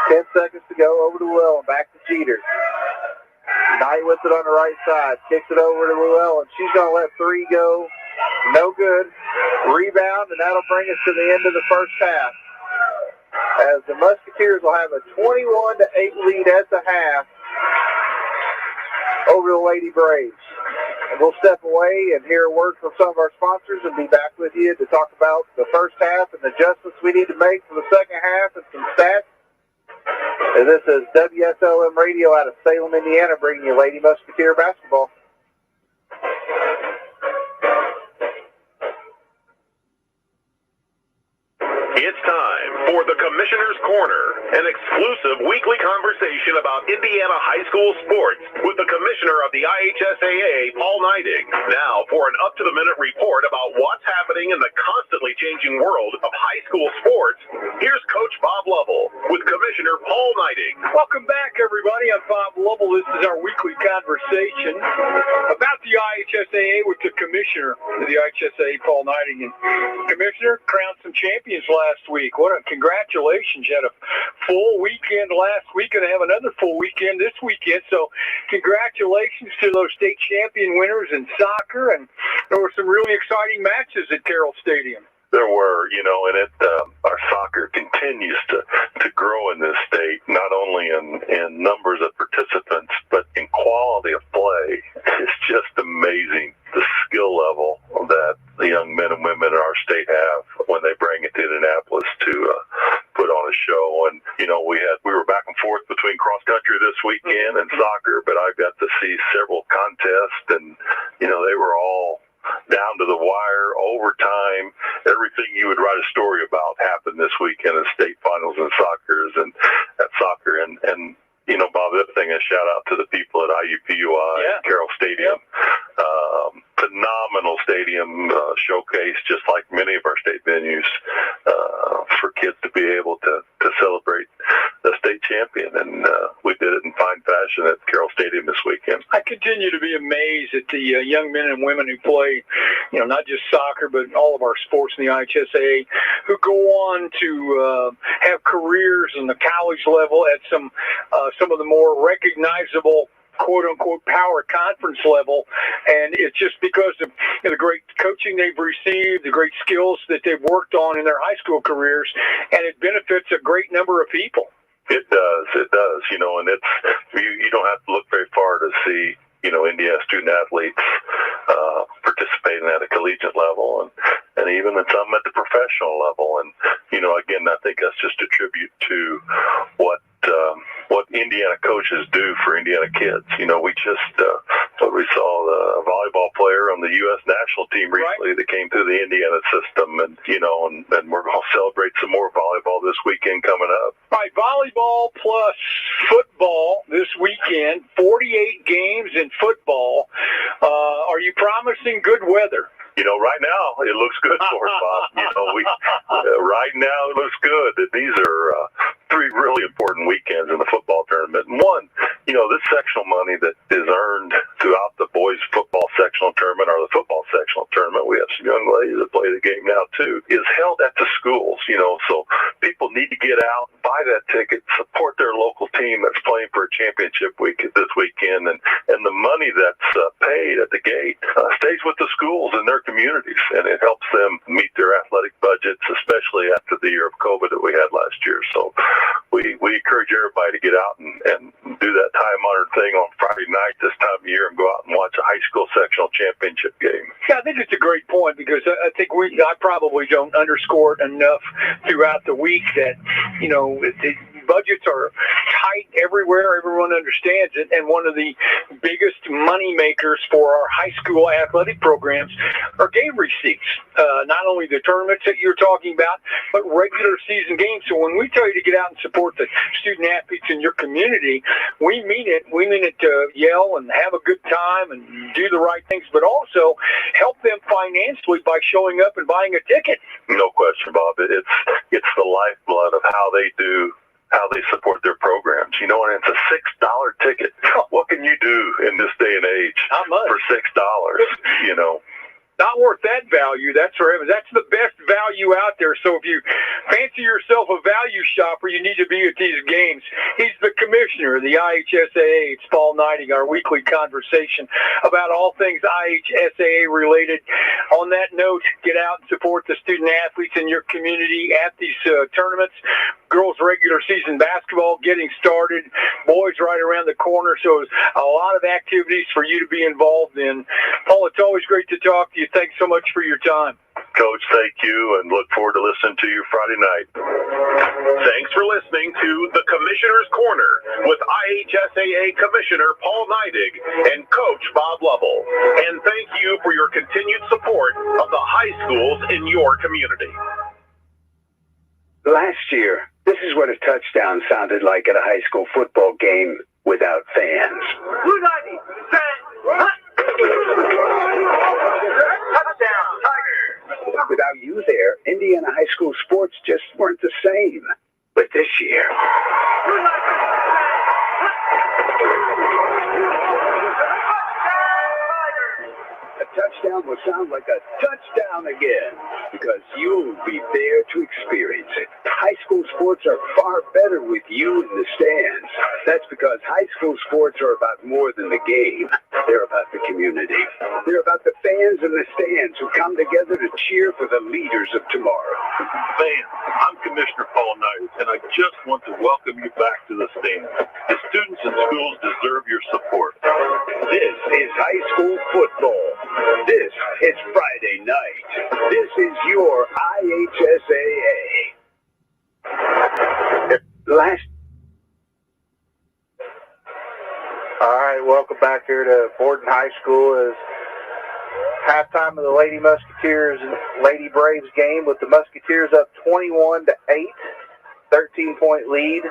10 seconds to go. Over to Llewellyn. Back to Jeter. Knight with it on the right side. Kicks it over to Llewellyn. She's going to let three go. No good. Rebound, and that'll bring us to the end of the first half. As the Musketeers will have a 21-8 lead at the half over the Lady Braves. And we'll step away and hear a word from some of our sponsors and be back with you to talk about the first half and the adjustments we need to make for the second half and some stats. And this is WSLM Radio out of Salem, Indiana, bringing you Lady Musketeer basketball. It's time for the Commissioner's Corner, an exclusive weekly conversation about Indiana high school sports with the Commissioner of the IHSAA, Paul Neidig. Now for an up-to-the-minute report about what's happening in the constantly changing world of high school sports, here's Coach Bob Lovell with Commissioner Paul Neidig. Welcome back, everybody. I'm Bob Lovell. This is our weekly conversation about the IHSAA with the Commissioner of the IHSAA, Paul Neidig. And Commissioner crowned some champions last week. What a congratulations. You had a full weekend last week and have another full weekend this weekend. So congratulations to those state champion winners in soccer. And there were some really exciting matches at Carroll Stadium. There were, and our soccer continues to grow in this state, not only in numbers of participants, but in quality of play. It's just amazing the skill level that the young men and women in our state have when they bring it to Indianapolis to put on a show. And, we were back and forth between cross country this weekend and soccer, but I got to see several contests, and, they were all down to the wire, overtime. Everything you would write a story about happened this weekend in state finals and soccer. And Bob, the other thing, a shout out to the people at IUPUI at Carroll Stadium. Phenomenal stadium showcase, just like many of our state venues, for kids to be able to celebrate the state champion. And we did it in fine fashion at Carroll Stadium this weekend. I continue to be amazed at the young men and women who play, not just soccer, but all of our sports in the IHSAA, who go on to have careers in the college level at some of the more recognizable quote-unquote power conference level, and it's just because of the great coaching they've received, the great skills that they've worked on in their high school careers, and it benefits a great number of people. It does, and it's you don't have to look very far to see, Indiana student athletes participating at a collegiate level, and even some at the professional level. And, again, I think that's just a tribute to what what Indiana coaches do for Indiana kids. We just we saw the volleyball player on the U.S. national team recently that came through the Indiana system, and we're going to celebrate some more volleyball this weekend coming up. All right, volleyball plus football this weekend. 48 games in football. Are you promising good weather? Right now it looks good for us, Bob. Right now it looks good. These are three really important weekends in the football tournament. And one, this sectional money that is earned throughout the boys football sectional tournament or the football sectional tournament, we have some young ladies that play the game now too, is held at the schools. So people need to get out, buy that ticket, support their local team that's playing for a championship week this weekend, and the money that's paid at the gate stays with the schools and their communities, and it helps them meet their athletic budgets, especially after the year of COVID that we had last year. So we encourage everybody to get out and do that time-honored thing on Friday night this time of year and go out and watch a high school sectional championship game. Yeah, I think it's a great point because I think I probably don't underscore it enough throughout the week that, the budgets are tight everywhere. Everyone understands it. And one of the biggest money makers for our high school athletic programs are game receipts. Not only the tournaments that you're talking about, but regular season games. So when we tell you to get out and support the student athletes in your community, we mean it. We mean it to yell and have a good time and do the right things, but also help them financially by showing up and buying a ticket. No question, Bob. It's the lifeblood of how they support their programs. And it's a $6 ticket. What can you do in this day and age for $6? Not worth that value. That's the best value out there. So if you fancy yourself a value shopper, you need to be at these games. He's the commissioner of the IHSAA. It's Paul Neidig, our weekly conversation about all things IHSAA related. On that note, get out and support the student athletes in your community at these tournaments. Girls regular season basketball getting started. Boys right around the corner. So a lot of activities for you to be involved in. Paul, it's always great to talk to you. Thanks so much for your time. Coach, thank you, and look forward to listening to you Friday night. Thanks for listening to the Commissioner's Corner with IHSAA Commissioner Paul Neidig and Coach Bob Lovell. And thank you for your continued support of the high schools in your community. Last year, this is what a touchdown sounded like at a high school football game without fans. Touchdown, Tigers! Without you there, Indiana high school sports just weren't the same. But this year... a touchdown will sound like a touchdown again, because you'll be there to experience it. High school sports are far better with you in the stands. That's because high school sports are about more than the game. They're about the community. They're about the fans in the stands who come together to cheer for the leaders of tomorrow. Fans, I'm Commissioner Paul Neidig, and I just want to welcome you back to the stands. The students and schools deserve your support. This is high school football. This is Friday night. This is your IHSAA. All right, welcome back here to Borden High School as halftime of the Lady Musketeers and Lady Braves game with the Musketeers up 21-8, 13-point lead.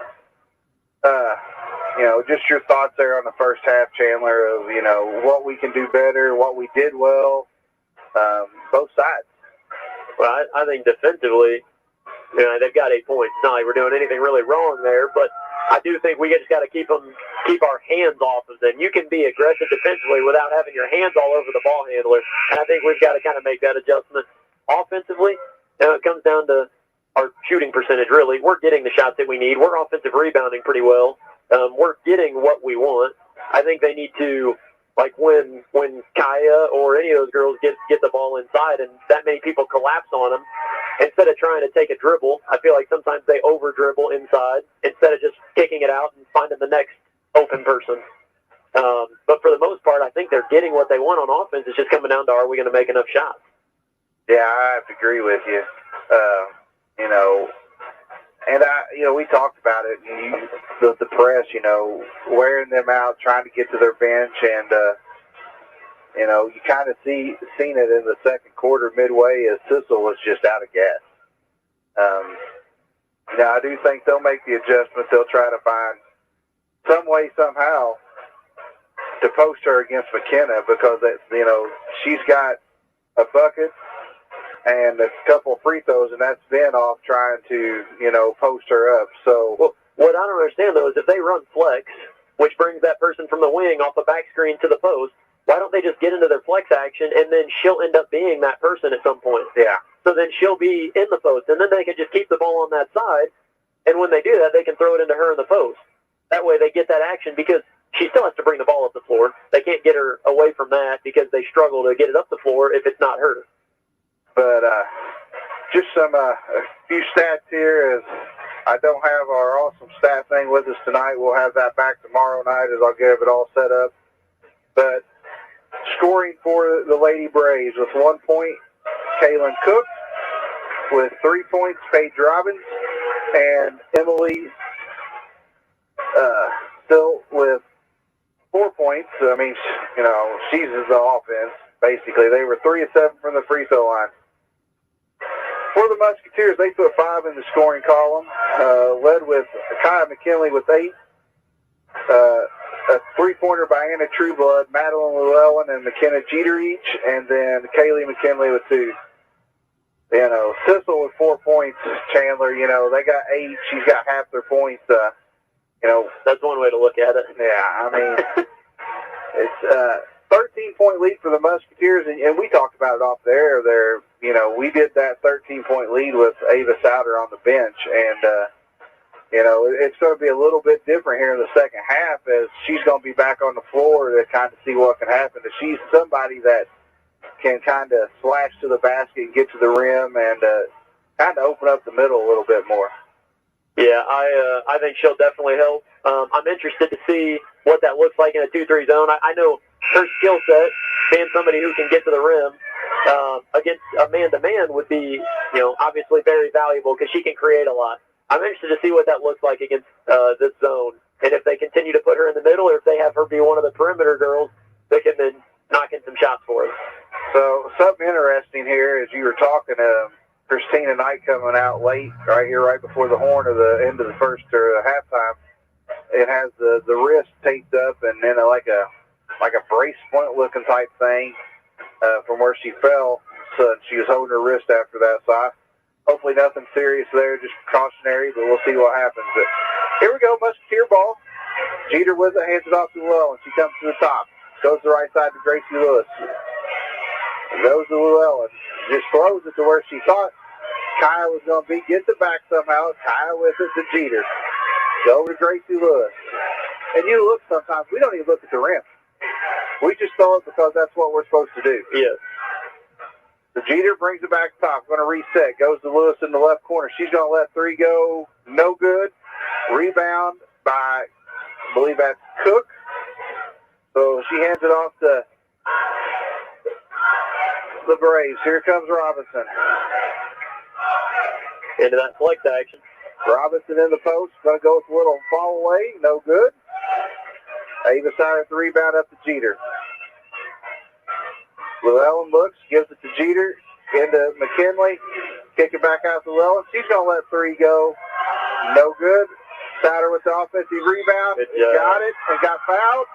Just your thoughts there on the first half, Chandler, of, what we can do better, what we did well, both sides. Well, I think defensively, they've got 8 points. It's not like we're doing anything really wrong there, but I do think we just got to keep our hands off of them. You can be aggressive defensively without having your hands all over the ball handler, and I think we've got to kind of make that adjustment. Offensively, it comes down to our shooting percentage, really. We're getting the shots that we need. We're offensive rebounding pretty well. We're getting what we want. I think they need to, like when Kaya or any of those girls get the ball inside and that many people collapse on them, instead of trying to take a dribble, I feel like sometimes they over-dribble inside instead of just kicking it out and finding the next open person. But for the most part, I think they're getting what they want on offense. It's just coming down to, are we going to make enough shots? Yeah, I have to agree with you. And we talked about it. The press, wearing them out, trying to get to their bench, and you kind of seen it in the second quarter midway as Sissel was just out of gas. I do think they'll make the adjustment. They'll try to find some way, somehow, to post her against McKenna because she's got a bucket and a couple of free throws, and that's been off trying to post her up. So what I don't understand though is if they run flex, which brings that person from the wing off the back screen to the post, why don't they just get into their flex action and then she'll end up being that person at some point? Yeah. So then she'll be in the post, and then they can just keep the ball on that side, and when they do that, they can throw it into her in the post. That way they get that action because she still has to bring the ball up the floor. They can't get her away from that because they struggle to get it up the floor if it's not her. But just a few stats here. As I don't have our awesome stat thing with us tonight. We'll have that back tomorrow night as I'll get it all set up. But scoring for the Lady Braves with 1 point, Kaylin Cook. With 3 points, Paige Robbins. And Emily still with 4 points. I mean, she's the offense, basically. They were 3 of 7 from the free throw line. For the Musketeers, they put 5 in the scoring column, led with Kaya McKinley with 8. A three-pointer by Anna Trueblood, Madeline Llewellyn, and McKenna Jeter each, and then Kaylee McKinley with 2. Sissel with 4 points, Chandler, they got 8. She's got half their points. That's one way to look at it. Yeah, I mean, it's 13-point lead for the Musketeers, and we talked about it off the air there. We did that 13-point lead with Ava Souter on the bench, and, it's going to be a little bit different here in the second half as she's going to be back on the floor to kind of see what can happen. If she's somebody that can kind of slash to the basket and get to the rim and kind of open up the middle a little bit more. Yeah, I think she'll definitely help. I'm interested to see what that looks like in a 2-3 zone. I know her skill set, being somebody who can get to the rim against a man-to-man would be, obviously very valuable because she can create a lot. I'm interested to see what that looks like against this zone, and if they continue to put her in the middle or if they have her be one of the perimeter girls that can then knock in some shots for us. So something interesting here is you were talking to Christina Knight coming out late, right here, right before the horn of the end of the first or halftime. It has the wrist taped up and then like a brace splint looking type thing from where she fell. So she was holding her wrist after that. So hopefully nothing serious there, just precautionary, but we'll see what happens. But here we go, Musketeer ball. Jeter with it, hands it off to Llewellyn. She comes to the top. Goes to the right side to Gracie Lewis. Goes to Llewellyn. Just throws it to where she thought Kaya was going to be. Gets it back somehow. Kaya with it to Jeter. Go to Gracie Lewis. And you look sometimes, we don't even look at the rim. We just throw it because that's what we're supposed to do. Yes. The Jeter brings it back top. Going to reset. Goes to Lewis in the left corner. She's going to let 3 go. No good. Rebound by, I believe that's Cook. So she hands it off to the Braves. Here comes Robinson. Into that flex action. Robinson in the post. Going to go with a little fall away. No good. Ava Souter the rebound up to Jeter. Llewellyn looks, gives it to Jeter, into McKinley, kick it back out to Llewellyn. She's going to let 3 go. No good. Souter with the offensive rebound. Got it and got fouled.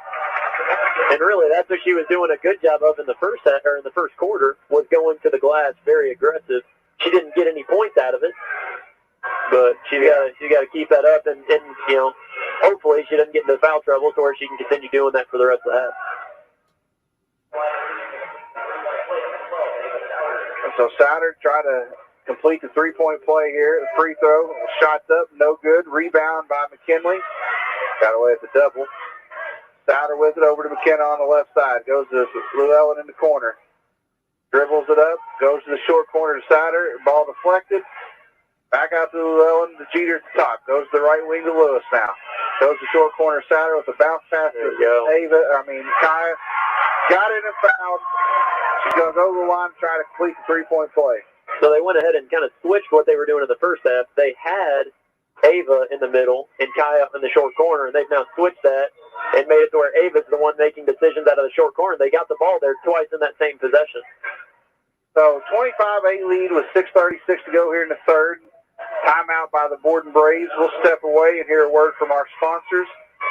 And really, that's what she was doing a good job of in the first half, or in the first quarter, was going to the glass very aggressive. She didn't get any points out of it, but she's got to keep that up, and hopefully she doesn't get into foul trouble to where she can continue doing that for the rest of the half. So Souter tried to complete the 3-point play here. The free throw, shots up, no good. Rebound by McKinley. Got away at the double. Souter with it over to McKenna on the left side. Goes to Llewellyn in the corner. Dribbles it up. Goes to the short corner to Souter. Ball deflected. Back out to Llewellyn. The Jeter at the top. Goes to the right wing to Lewis now. Goes to short corner Souter with a bounce pass to Kaya. Got it and fouled. She's going to go to the line and try to complete the 3-point play. So they went ahead and kind of switched what they were doing in the first half. They had Ava in the middle and Kai up in the short corner, and they've now switched that and made it to where Ava's the one making decisions out of the short corner. They got the ball there twice in that same possession. So 25-8 lead with 6:36 to go here in the third. Timeout by the Borden Braves. We'll step away and hear a word from our sponsors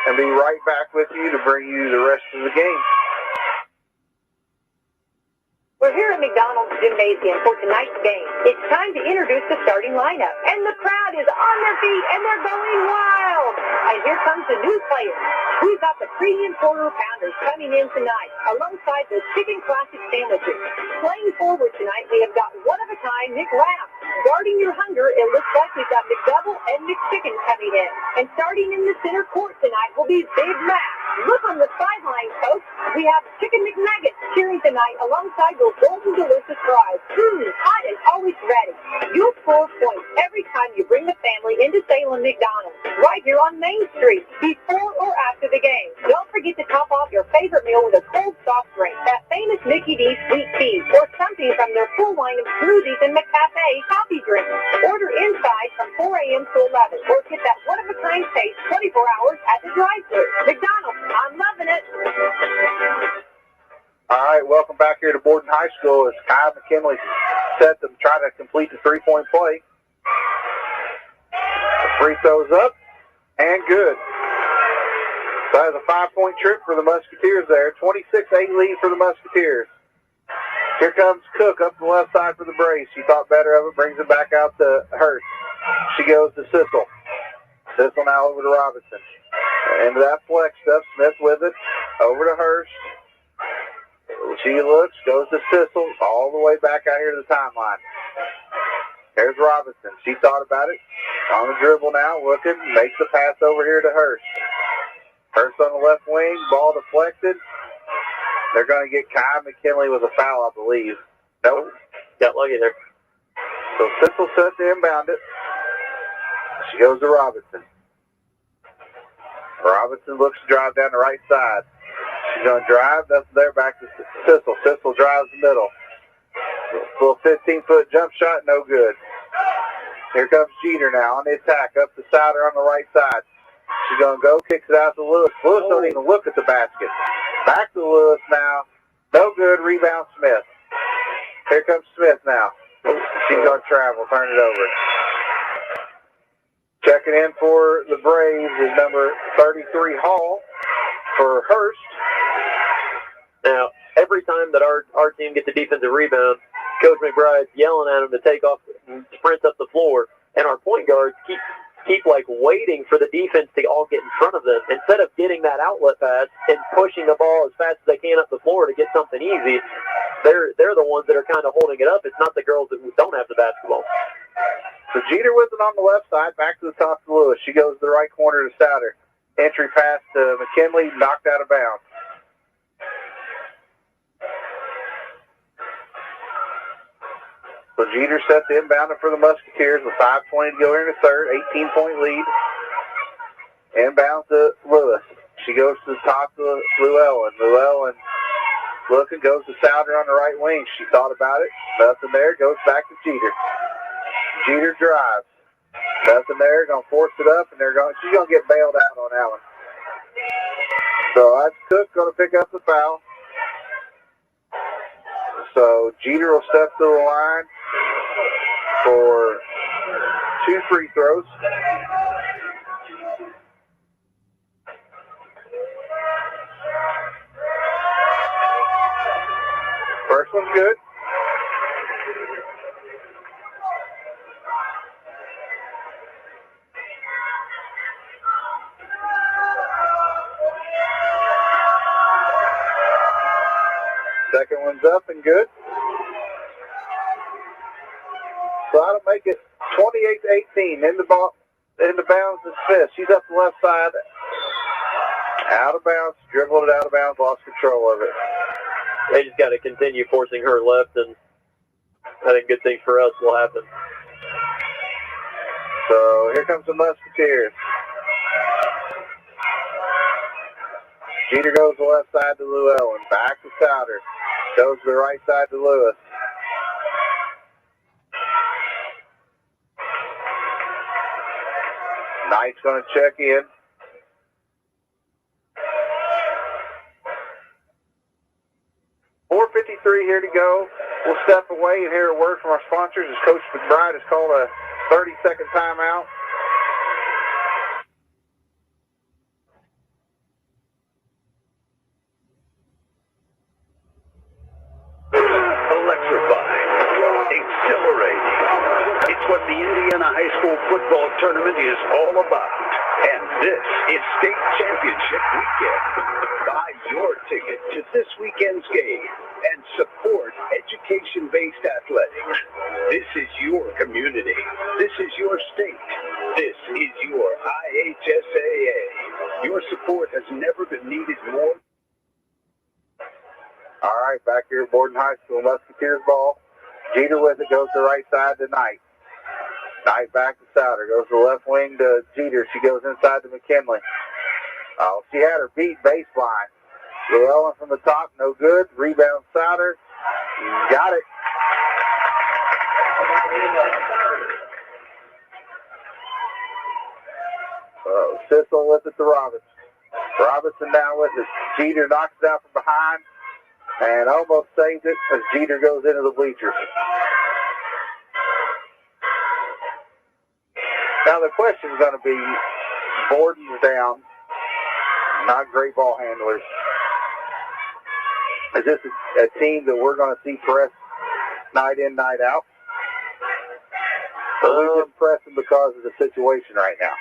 and be right back with you to bring you the rest of the game. We're here at McDonald's Gymnasium for tonight's game. It's time to introduce the starting lineup. And the crowd is on their feet and they're going wild. And here comes the new players. We've got the premium quarter pounders coming in tonight alongside the chicken classic sandwiches. Playing forward tonight, we have got one-of-a-kind McWrap. Guarding your hunger, it looks like we've got McDouble and McChicken coming in. And starting in the center court tonight will be Big Mac. Look on the sideline, folks. We have Chicken McNuggets cheering tonight alongside those golden delicious fries. Hot and always ready. You'll score points every time you bring the family into Salem McDonald's, right here on Main Street, before or after the game. Don't forget to top off your favorite meal with a cold soft drink, that famous Mickey D sweet tea, or something from their full line of smoothies and McCafe coffee drinks. Order inside from 4 a.m. to 11, or get that one-of-a-kind taste 24 hours at the drive-thru. McDonald's, I'm loving it. All right, welcome back here to Borden High School as Kyle McKinley set to try to complete the three-point play. The free throw's up and good. So that was a 5-point trip for the Musketeers there. 26-8 lead for the Musketeers. Here comes Cook up the left side for the Braves. She thought better of it, brings it back out to Hurst. She goes to Sissel. Sissel now over to Robinson. Into that flex stuff, Smith with it, over to Hurst. She looks, goes to Sissel, all the way back out here to the timeline. There's Robinson. She thought about it. On the dribble now, looking, makes the pass over here to Hurst. Hurst on the left wing, ball deflected. They're going to get Kai McKinley with a foul, I believe. Nope. Got lucky there. So Sissel set to inbound it. She goes to Robinson. Robinson looks to drive down the right side. She's going to drive. That's there back to Sissel. Sissel drives the middle. Little 15-foot jump shot, no good. Here comes Jeter now on the attack. Up to Souder on the right side. She's going to go, kicks it out to Lewis. Lewis don't even look at the basket. Back to Lewis now. No good. Rebound Smith. Here comes Smith now. She's going to travel. Turn it over. Checking in for the Braves is number 33 Hall for Hurst. Now, every time that our team gets a defensive rebound, Coach McBride's yelling at them to take off and sprint up the floor, and our point guards keep like waiting for the defense to all get in front of them. Instead of getting that outlet pass and pushing the ball as fast as they can up the floor to get something easy, they're the ones that are kind of holding it up. It's not the girls that don't have the basketball. So Jeter with it on the left side, back to the top to Lewis. She goes to the right corner to Souder. Entry pass to McKinley, knocked out of bounds. So Jeter set the inbounder for the Musketeers with 5:20 to go here in the third, 18-point lead. Inbound to Lewis. She goes to the top to Llewellyn. Llewellyn looking, goes to Souder on the right wing. She thought about it. Nothing there. Goes back to Jeter. Jeter drives. Nothing there. Going to force it up, and she's going to get bailed out on that one. So that's Cook going to pick up the foul. So Jeter will step to the line for 2 free throws. First one's good. Second one's up and good. So that'll make it 28-18. In the bounds is Smith. She's up the left side. Out of bounds. Dribbled it out of bounds. Lost control of it. They just got to continue forcing her left, and I think good things for us will happen. So here comes the Musketeers. Jeter goes to the left side to Llewellyn. Back to Souder. Goes to the right side to Lewis. Knight's going to check in. .453 here to go. We'll step away and hear a word from our sponsors as Coach McBride has called a 30-second timeout. Electrifying, exhilarating. It's what the Indiana High School football tournament is all about. And this is state championship weekend. Buy your ticket to this weekend's game and support education-based athletics. This is your community. This is your state. This is your IHSAA. Your support has never been needed more. All right, back here at Borden High School, Musketeers ball. Jeter with it, goes to the right side to Knight. Knight back to Souter, goes to the left wing to Jeter. She goes inside to McKinley. Oh, she had her beat baseline. Llewellyn from the top, no good. Rebound Souter. Got it. Sissel with it to Robinson. Robinson now with it. Jeter knocks it out from behind and almost saved it as Jeter goes into the bleachers. Now the question is going to be, Borden's down, not great ball handlers. Is this a team that we're going to see press night in, night out? Or are we just pressing because of the situation right now?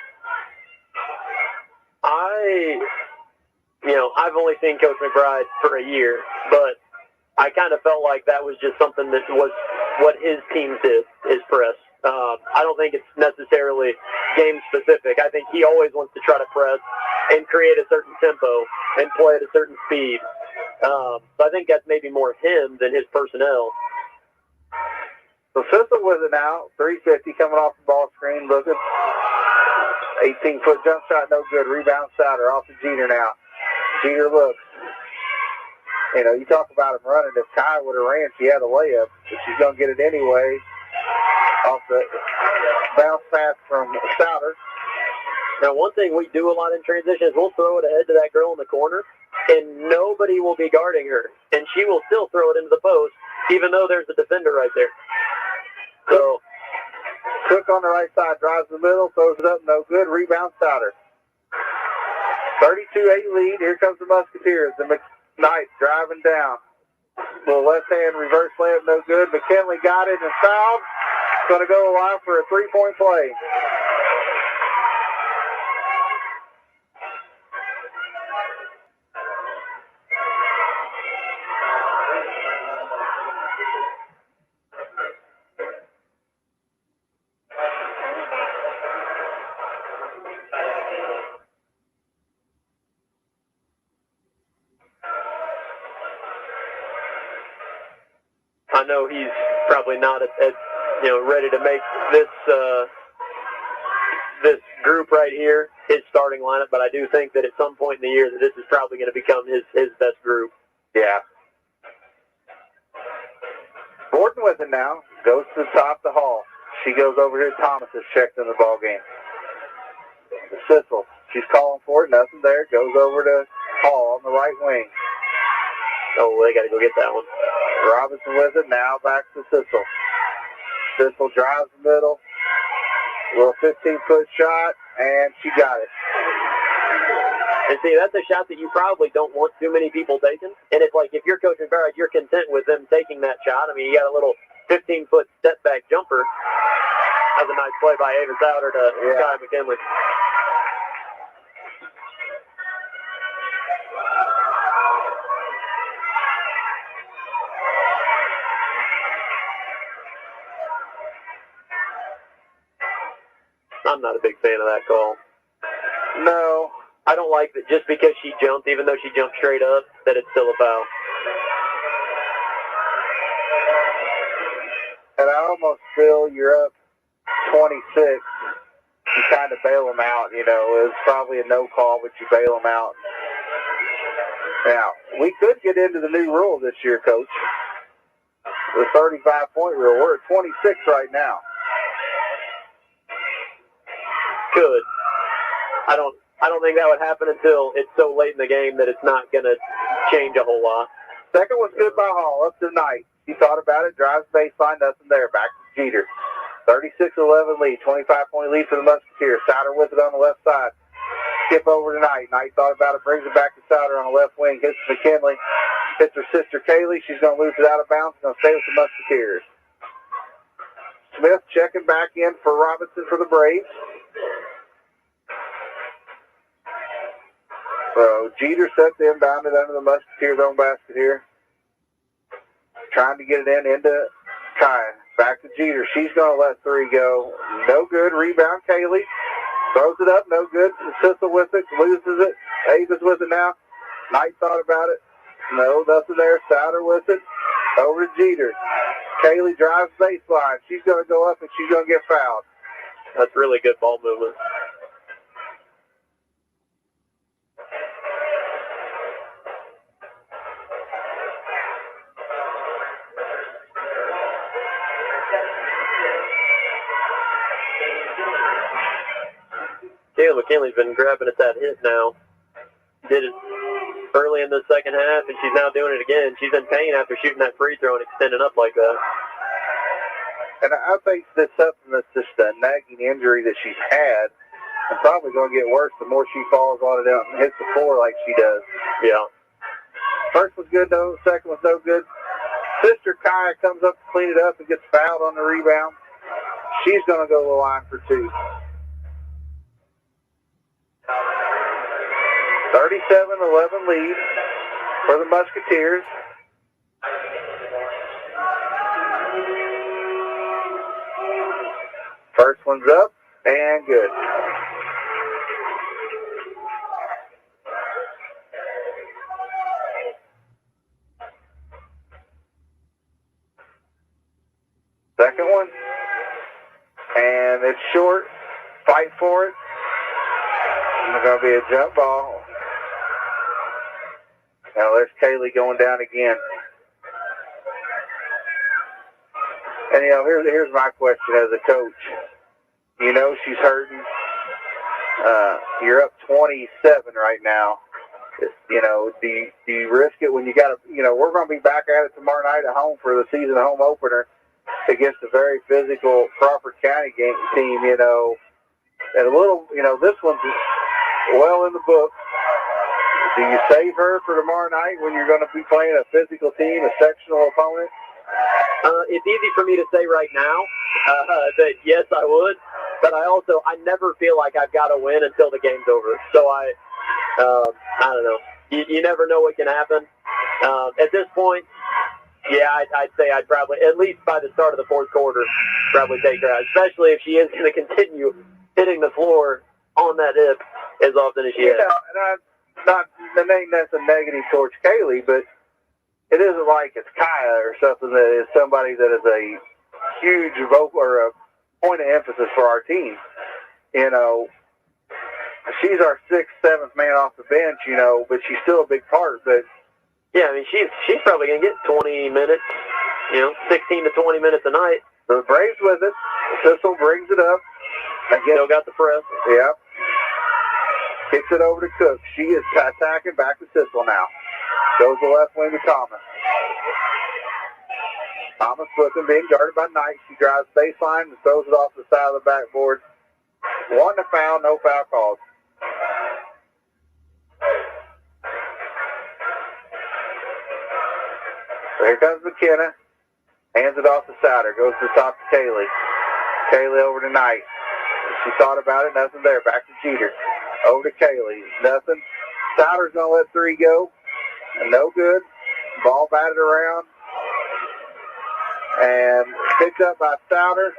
I've only seen Coach McBride for a year, but I kind of felt like that was just something that was what his team did, is press. I don't think it's necessarily game-specific. I think he always wants to try to press and create a certain tempo and play at a certain speed. So I think that's maybe more him than his personnel. So Sissel with it now, 350 coming off the ball screen, looking. 18-foot jump shot, no good. Rebound Souter off to Jeter now. Jeter looks. You talk about him running. If Kai would have ran, she had a layup, but she's going to get it anyway. Off the bounce pass from Souter. Now, one thing we do a lot in transition is we'll throw it ahead to that girl in the corner, and nobody will be guarding her, and she will still throw it into the post, even though there's a defender right there. So, Cook on the right side, drives the middle, throws it up, no good. Rebound Souter. 32-8 lead. Here comes the Musketeers. The Knight driving down. Little left-hand reverse layup, no good. McKinley got it and fouled. Going to go line for a three-point play. I know he's probably not ready to make this group right here his starting lineup, but I do think that at some point in the year that this is probably going to become his best group. Yeah. Borden with it now. Goes to the top of the hall. She goes over here. Thomas is checked in the ball game. The Sissel. She's calling for it. Nothing there. Goes over to Hall on the right wing. Oh, they got to go get that one. Robinson with it. Now back to Sissel. Sissel drives the middle. A little 15-foot shot, and she got it. And see, that's a shot that you probably don't want too many people taking. And it's like, if you're Coach McBride, you're content with them taking that shot. I mean, you got a little 15-foot step-back jumper. That was a nice play by Ava Souter to Sky McKinley. I'm not a big fan of that call. No. I don't like that just because she jumped, even though she jumped straight up, that it's still a foul. And I almost feel you're up 26. You kind of bail them out, It was probably a no call, but you bail them out. Now, we could get into the new rule this year, Coach. The 35-point rule. We're at 26 right now. Could. I don't think that would happen until it's so late in the game that it's not going to change a whole lot. Second one's good by Hall, up to Knight. He thought about it, drives baseline, nothing there. Back to Jeter. 36-11 lead, 25-point lead for the Musketeers. Souter with it on the left side. Skip over to Knight. Knight thought about it, brings it back to Souter on the left wing, hits McKinley, hits her sister Kaylee. She's going to lose it out of bounds, going to stay with the Musketeers. Smith checking back in for Robinson for the Braves. So Jeter set the inbounded under the Musketeers' own basket here. Trying to get it into Kyan. Back to Jeter. She's going to let three go. No good. Rebound, Kaylee. Throws it up. No good. Sissel with it. Loses it. Avis with it now. Knight thought about it. No, nothing there. Souter with it. Over to Jeter. Kaylee drives baseline. She's going to go up and she's going to get fouled. That's really good ball movement. Kayla McKinley's been grabbing at that hit now. Did it early in the second half, and she's now doing it again. She's in pain after shooting that free throw and extending up like that. And I think that's something that's just a nagging injury that she's had, and probably going to get worse the more she falls on it out and hits the floor like she does. Yeah. First was good, though. Second was no good. Sister Kaya comes up to clean it up and gets fouled on the rebound. She's going to go to the line for two. 37-11 lead for the Musketeers. First one's up and good. Second one. And it's short. Fight for it. It's going to be a jump ball. Now there's Kaylee going down again. And, you know, here's my question as a coach. You know she's hurting. You're up 27 right now. You know, do you risk it when you got to, you know, we're going to be back at it tomorrow night at home for the season home opener against a very physical Crawford County team, you know. And a little, you know, this one's well in the book. Do you save her for tomorrow night when you're going to be playing a physical team, a sectional opponent? It's easy for me to say right now that yes, I would, but I never feel like I've got to win until the game's over. So I don't know. You never know what can happen. At this point, yeah, I'd say I'd probably, at least by the start of the fourth quarter, probably take her out, especially if she is going to continue hitting the floor on that hip as often as she has. And that's a negative towards Kaylee, but it isn't like it's Kaya or something that is somebody that is a huge vote or a point of emphasis for our team. You know, she's our 6th, 7th man off the bench, you know, but she's still a big part. But yeah, I mean, she's probably going to get 20 minutes, you know, 16 to 20 minutes a night. So the Braves with it. Sissel brings it up. Still got the press. Yeah. Kicks it over to Cook. She is attacking back to Sissel now. Goes the left wing to Thomas. Thomas flipping, being guarded by Knight. She drives baseline and throws it off the side of the backboard. One to foul, no foul calls. So here comes McKenna. Hands it off to Souter. Goes to the top to Kaylee. Kaylee over to Knight. She thought about it. Nothing there. Back to Jeter. Over to Kaylee. Nothing. Souter's going to let three go. No good. Ball batted around. And picked up by Souter.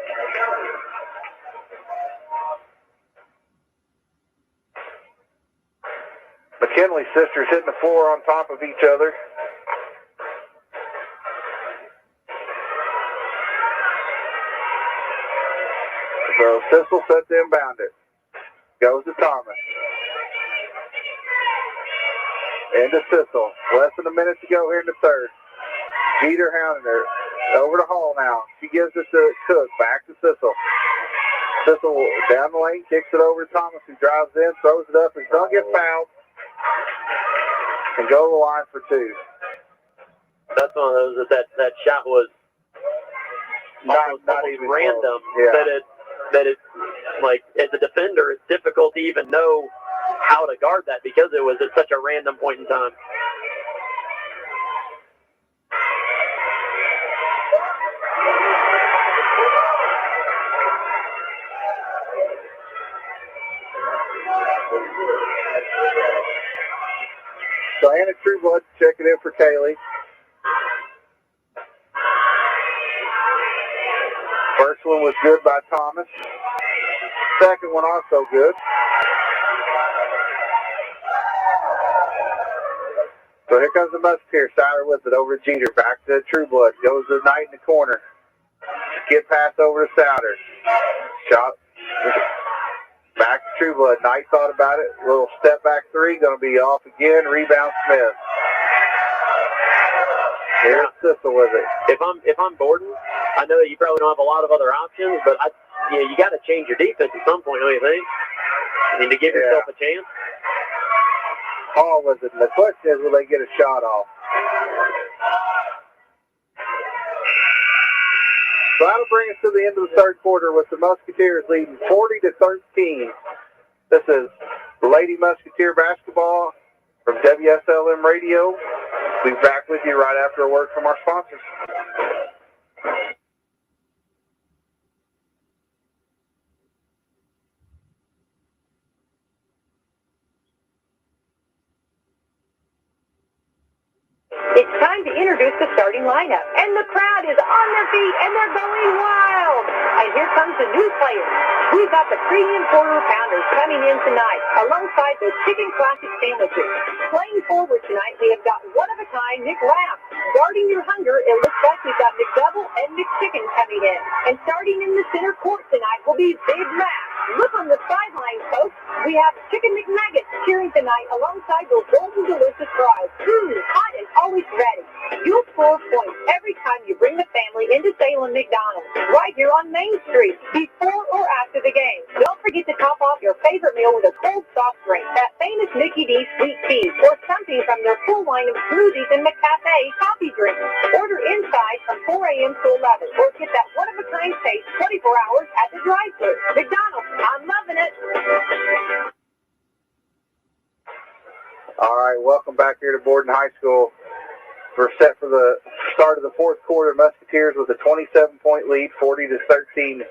McKinley's sisters hitting the floor on top of each other. So Sissel set to inbound it. Goes to Thomas. Into Sissel. Less than a minute to go here in the third. Jeter hounding her. Over to Hall now. She gives it to Cook. Back to Sissel. Sissel down the lane, kicks it over to Thomas, who drives in, throws it up, and don't get fouled. And go to the line for two. That's one of those that shot was Not almost even random. close. Yeah. That it like as a defender, it's difficult to even know how to guard that because it was at such a random point in time. So Anna Trueblood checking in for Kaylee. First one was good by Thomas. Second one also good. So here comes the Musketeers. Siler with it over to Jeter. Back to Trueblood. Goes to Knight in the corner. Skip pass over to Souter. Shot. Back to Trueblood. Knight thought about it. Little step back three. Going to be off again. Rebound Smith. Here's Sissel with it. If I'm Borden, I know that you probably don't have a lot of other options, but you got to change your defense at some point, don't you think? I mean, to give yourself a chance. Hall with it. And the question is, will they get a shot off? So that'll bring us to the end of the third quarter with the Musketeers leading 40-13. This is Lady Musketeer basketball from WSLM Radio. We'll be back with you right after a word from our sponsors. It's time to introduce the starting lineup. And the crowd is on their feet, and they're going wild. And here comes the new players. We've got the premium quarter pounders coming in tonight, alongside the chicken classic sandwiches. Playing forward tonight, we have got one-of-a-kind McWrap. Guarding your hunger, it looks like we've got McDouble and McChicken coming in. And starting in the center court tonight will be Big Mac. Look on the sidelines, folks. We have Chicken McNuggets cheering tonight alongside those golden delicious fries. Hot and always ready. You'll score points every time you bring the family into Salem McDonald's, right here on Main Street, before or after the game. Don't forget to top off your favorite meal with a cold soft drink, that famous Mickey D sweet tea, or something from their full line of smoothies and McCafe coffee drinks. Order inside from 4 a.m. to 11, or get that one-of-a-kind taste 24 hours at the drive-thru. McDonald's, I'm loving it. All right, welcome back here to Borden High School. We're set for the start of the fourth quarter. Musketeers with a 27-point lead, 40-13.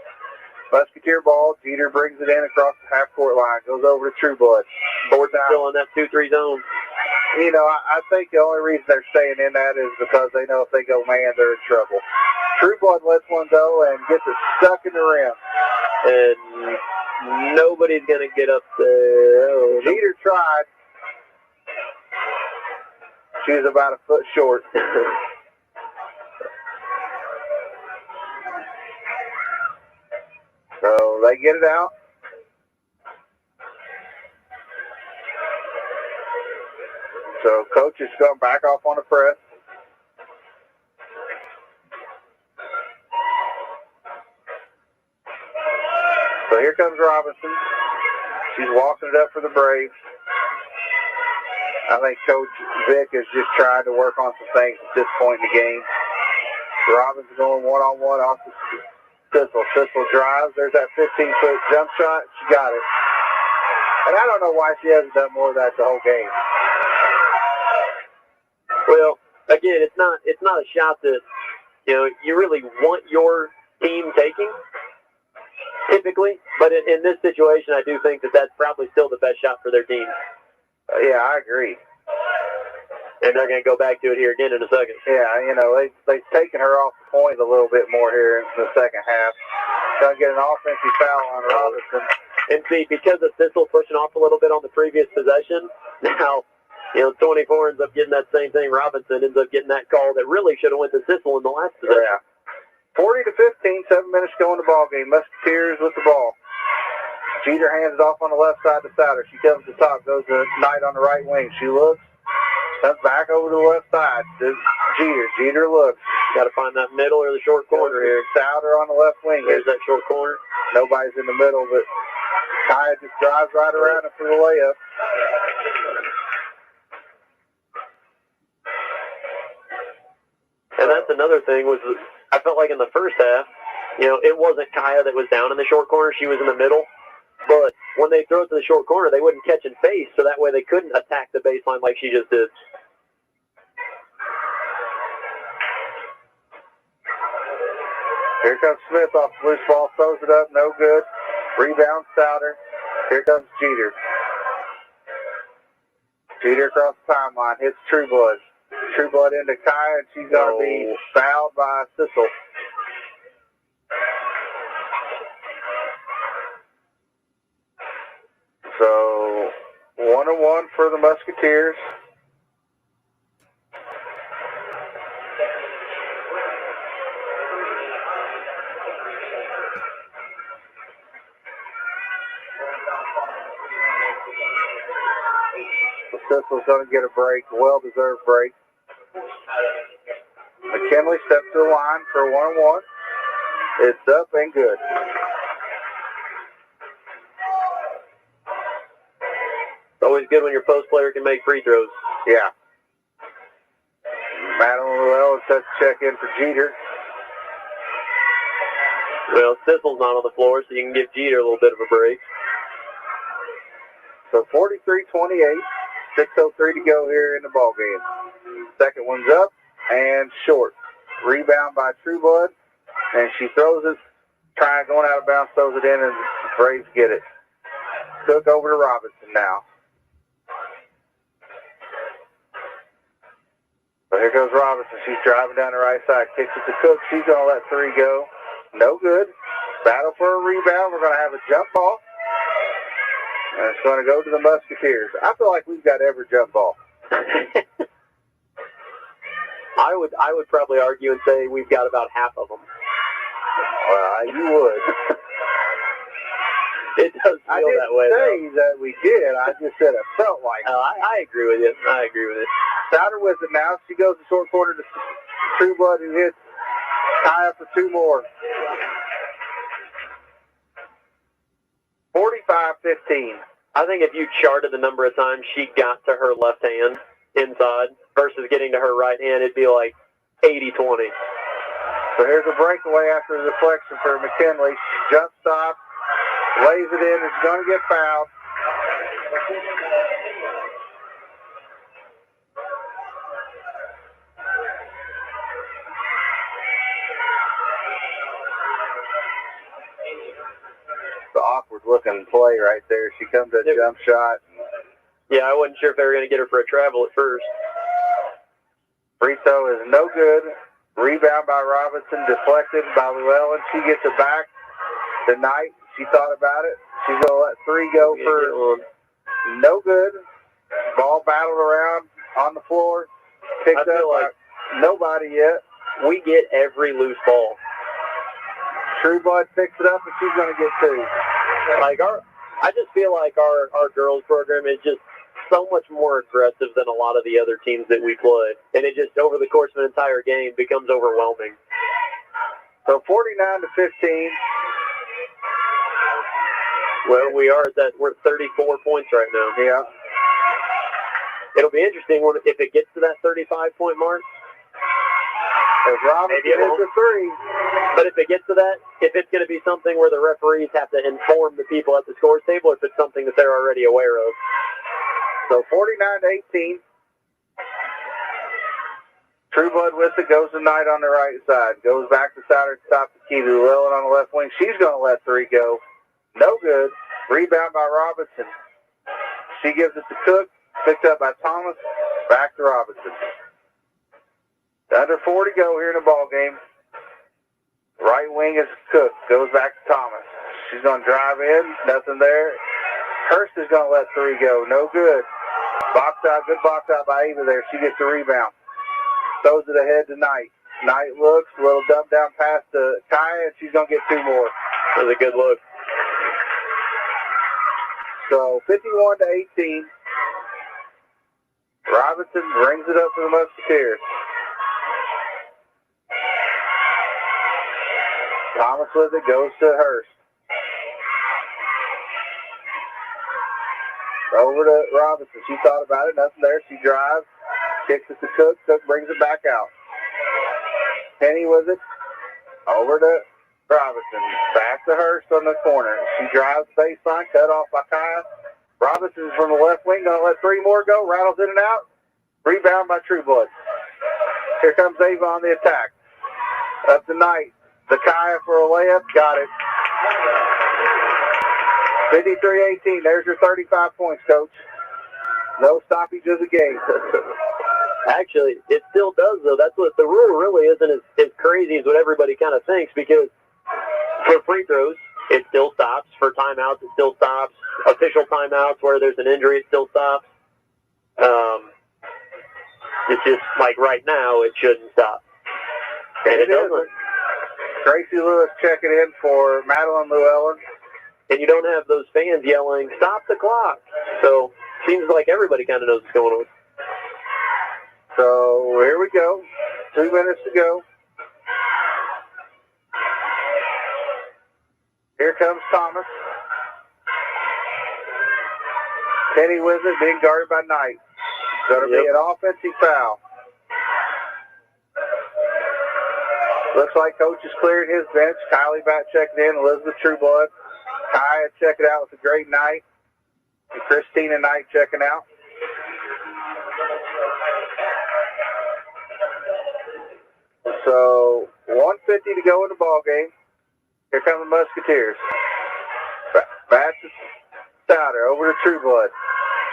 Musketeer ball. Jeter brings it in across the half-court line. Goes over to Trueblood. Borden still in that 2-3 zone. You know, I think the only reason they're staying in that is because they know if they go man, they're in trouble. Trueblood lets one go and gets it stuck in the rim. And nobody's going to get up there. Oh, Jeter tried. She was about a foot short. So they get it out. So coach is going back off on the press. So here comes Robinson. She's walking it up for the Braves. I think Coach Vick is just trying to work on some things at this point in the game. Robinson going one-on-one off the Sissel. Sissel drives. There's that 15-foot jump shot. She got it. And I don't know why she hasn't done more of that the whole game. Well, again, it's not a shot that you really want your team taking typically, but in this situation, I do think that that's probably still the best shot for their team. Yeah, I agree. And they're going to go back to it here again in a second. Yeah, they've taken her off the point a little bit more here in the second half. Going to get an offensive foul on Robinson. And see, because of Sissel pushing off a little bit on the previous possession, now 24 ends up getting that same thing. Robinson ends up getting that call that really should have went to Sissel in the last possession. Yeah. 40-15, 7 minutes to go in the ball game. Musketeers with the ball. Jeter hands it off on the left side to Souter. She comes to the top, goes to Knight on the right wing. She looks, comes back over to the left side. Jeter. Jeter looks. Got to find that middle or the short corner here. Souter on the left wing. There's that short corner. Nobody's in the middle, but Kaya just drives right around it for the layup. And that's another thing was I felt like in the first half, it wasn't Kaya that was down in the short corner. She was in the middle. But when they throw it to the short corner, they wouldn't catch and face, so that way they couldn't attack the baseline like she just did. Here comes Smith off the loose ball, throws it up, no good. Rebound, Souter. Here comes Jeter. Jeter across the timeline, hits Trueblood. Trueblood into Kaya, and she's going to be fouled by Sissel. So, 1-1 for the Musketeers. Sissel's going to get a break, well-deserved break. McKinley steps to the line for a 1-1. It's up and good. It's always good when your post player can make free throws. Yeah. Madeline Llewellyn sets check in for Jeter. Well, Sissel's not on the floor, so you can give Jeter a little bit of a break. So 43-28, 6:03 to go here in the ball game. Second one's up and short. Rebound by Trueblood, and she throws it, going out of bounds, throws it in, and the Braves get it. Cook over to Robinson now. So here goes Robinson. She's driving down the right side. Kicks it to Cook. She's going to let three go. No good. Battle for a rebound. We're going to have a jump ball. And it's going to go to the Musketeers. I feel like we've got every jump ball. I would probably argue and say we've got about half of them. You would. It does feel that way, I didn't say that we did. I just said it felt like it. I agree with you. I agree with it. Souter with it now. She goes to short corner to Trueblood, who hits Kaya for two more. 45-15. I think if you charted the number of times she got to her left hand inside versus getting to her right hand, it'd be like 80-20. So here's a breakaway after the deflection for McKinley. Jump stop, lays it in, is going to get fouled. The awkward looking play right there. She comes to a jump shot. Yeah, I wasn't sure if they were going to get her for a travel at first. Free throw is no good. Rebound by Robinson, deflected by Llewellyn. She gets it back to Knight. She thought about it. She's going to let three go for no good. Ball battled around on the floor. Picked up like nobody yet. We get every loose ball. Trueblood picks it up, and she's going to get two. I just feel like our girls program is just so much more aggressive than a lot of the other teams that we play. And it just, over the course of an entire game, becomes overwhelming. So 49-15. Well, we're at 34 points right now. Yeah. It'll be interesting if it gets to that 35-point mark. As Robinson hits a three. But if it gets to that, if it's going to be something where the referees have to inform the people at the scores table, or if it's something that they're already aware of. So 49-18. Trueblood with it, goes to Knight on the right side. Goes back to Souter to top the key. Llewellyn on the left wing. She's going to let three go. No good. Rebound by Robinson. She gives it to Cook. Picked up by Thomas. Back to Robinson. Under 4 to go here in the ball game. Right wing is Cook. Goes back to Thomas. She's going to drive in. Nothing there. Hurst is going to let three go. No good. Box out. Good box out by Ava there. She gets the rebound. Throws it ahead to Knight. Knight looks. A little dump down pass to Kaya, and she's going to get two more. That was a good look. So 51-18. Robinson brings it up to the Musketeers. Thomas with it, goes to Hurst. over to Robinson. She thought about it, nothing there. She drives, kicks it to Cook. Cook brings it back out. Penny with it, over to Robinson. Back to Hurst on the corner. She drives baseline, cut off by Kaya. Robinson from the left wing, going to let three more go. Rattles in and out. Rebound by Trueblood. Here comes Ava on the attack. Up to Knight. The Kaya for a layup. Got it. 53-18. There's your 35 points, Coach. No stoppage of the game. Actually, it still does, though. That's what the rule really isn't as crazy as what everybody kind of thinks, because for free throws, it still stops. For timeouts, it still stops. Official timeouts where there's an injury, it still stops. It's just like right now, it shouldn't stop. And it doesn't. Gracie Lewis checking in for Madeline Llewellyn. And you don't have those fans yelling, "Stop the clock." So seems like everybody kind of knows what's going on. So here we go. 2 minutes to go. Here comes Thomas. Penny with it, being guarded by Knight. Going to be an offensive foul. Looks like Coach is clearing his bench. Kylie back checking in. Elizabeth Trueblood. Kaya checking out with a great night. And Christina Knight checking out. So 1:50 to go in the ball game. Here come the Musketeers. Back to Stouter, over to Trueblood.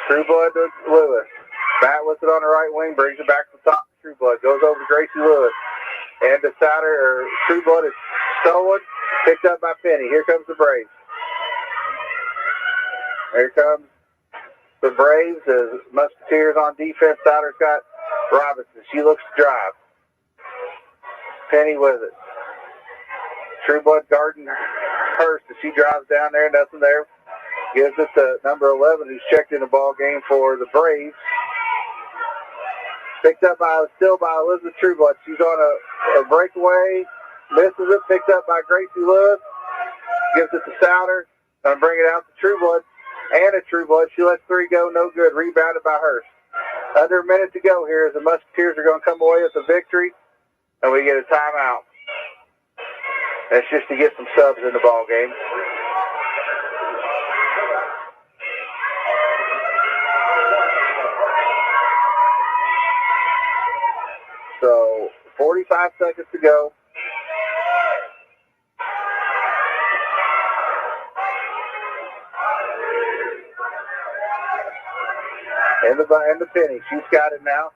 Trueblood to Lewis. Bat with it on the right wing, brings it back to the top. Trueblood goes over to Gracie Lewis. And to Stouter, or Trueblood is stolen, picked up by Penny. Here comes the Braves. Here comes the Braves as Musketeers on defense. Stouter's got Robinson. She looks to drive. Penny with it. Trueblood guarding Hurst as she drives down there. Nothing there. Gives it to number 11, who's checked in the ball game for the Braves. Picked up still by Elizabeth Trueblood. She's on a breakaway. Misses it. Picked up by Gracie Lewis. Gives it to Stouter. Gonna bring it out to Trueblood. And a Trueblood. She lets three go. No good. Rebounded by Hurst. Under a minute to go here as the Musketeers are going to come away with a victory. And we get a timeout. That's just to get some subs in the ball game. So 45 seconds to go. And the Penny. She's got it now.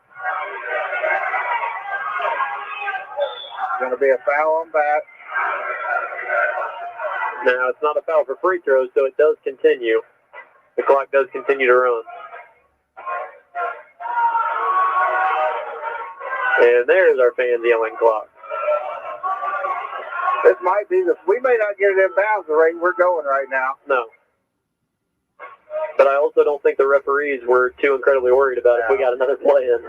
Going to be a foul on bat. Now, it's not a foul for free throws, so it does continue. The clock does continue to run. And there's our fans yelling clock. This might be we may not get it in bounds the rate we're going right now. No. But I also don't think the referees were too incredibly worried about if we got another play in.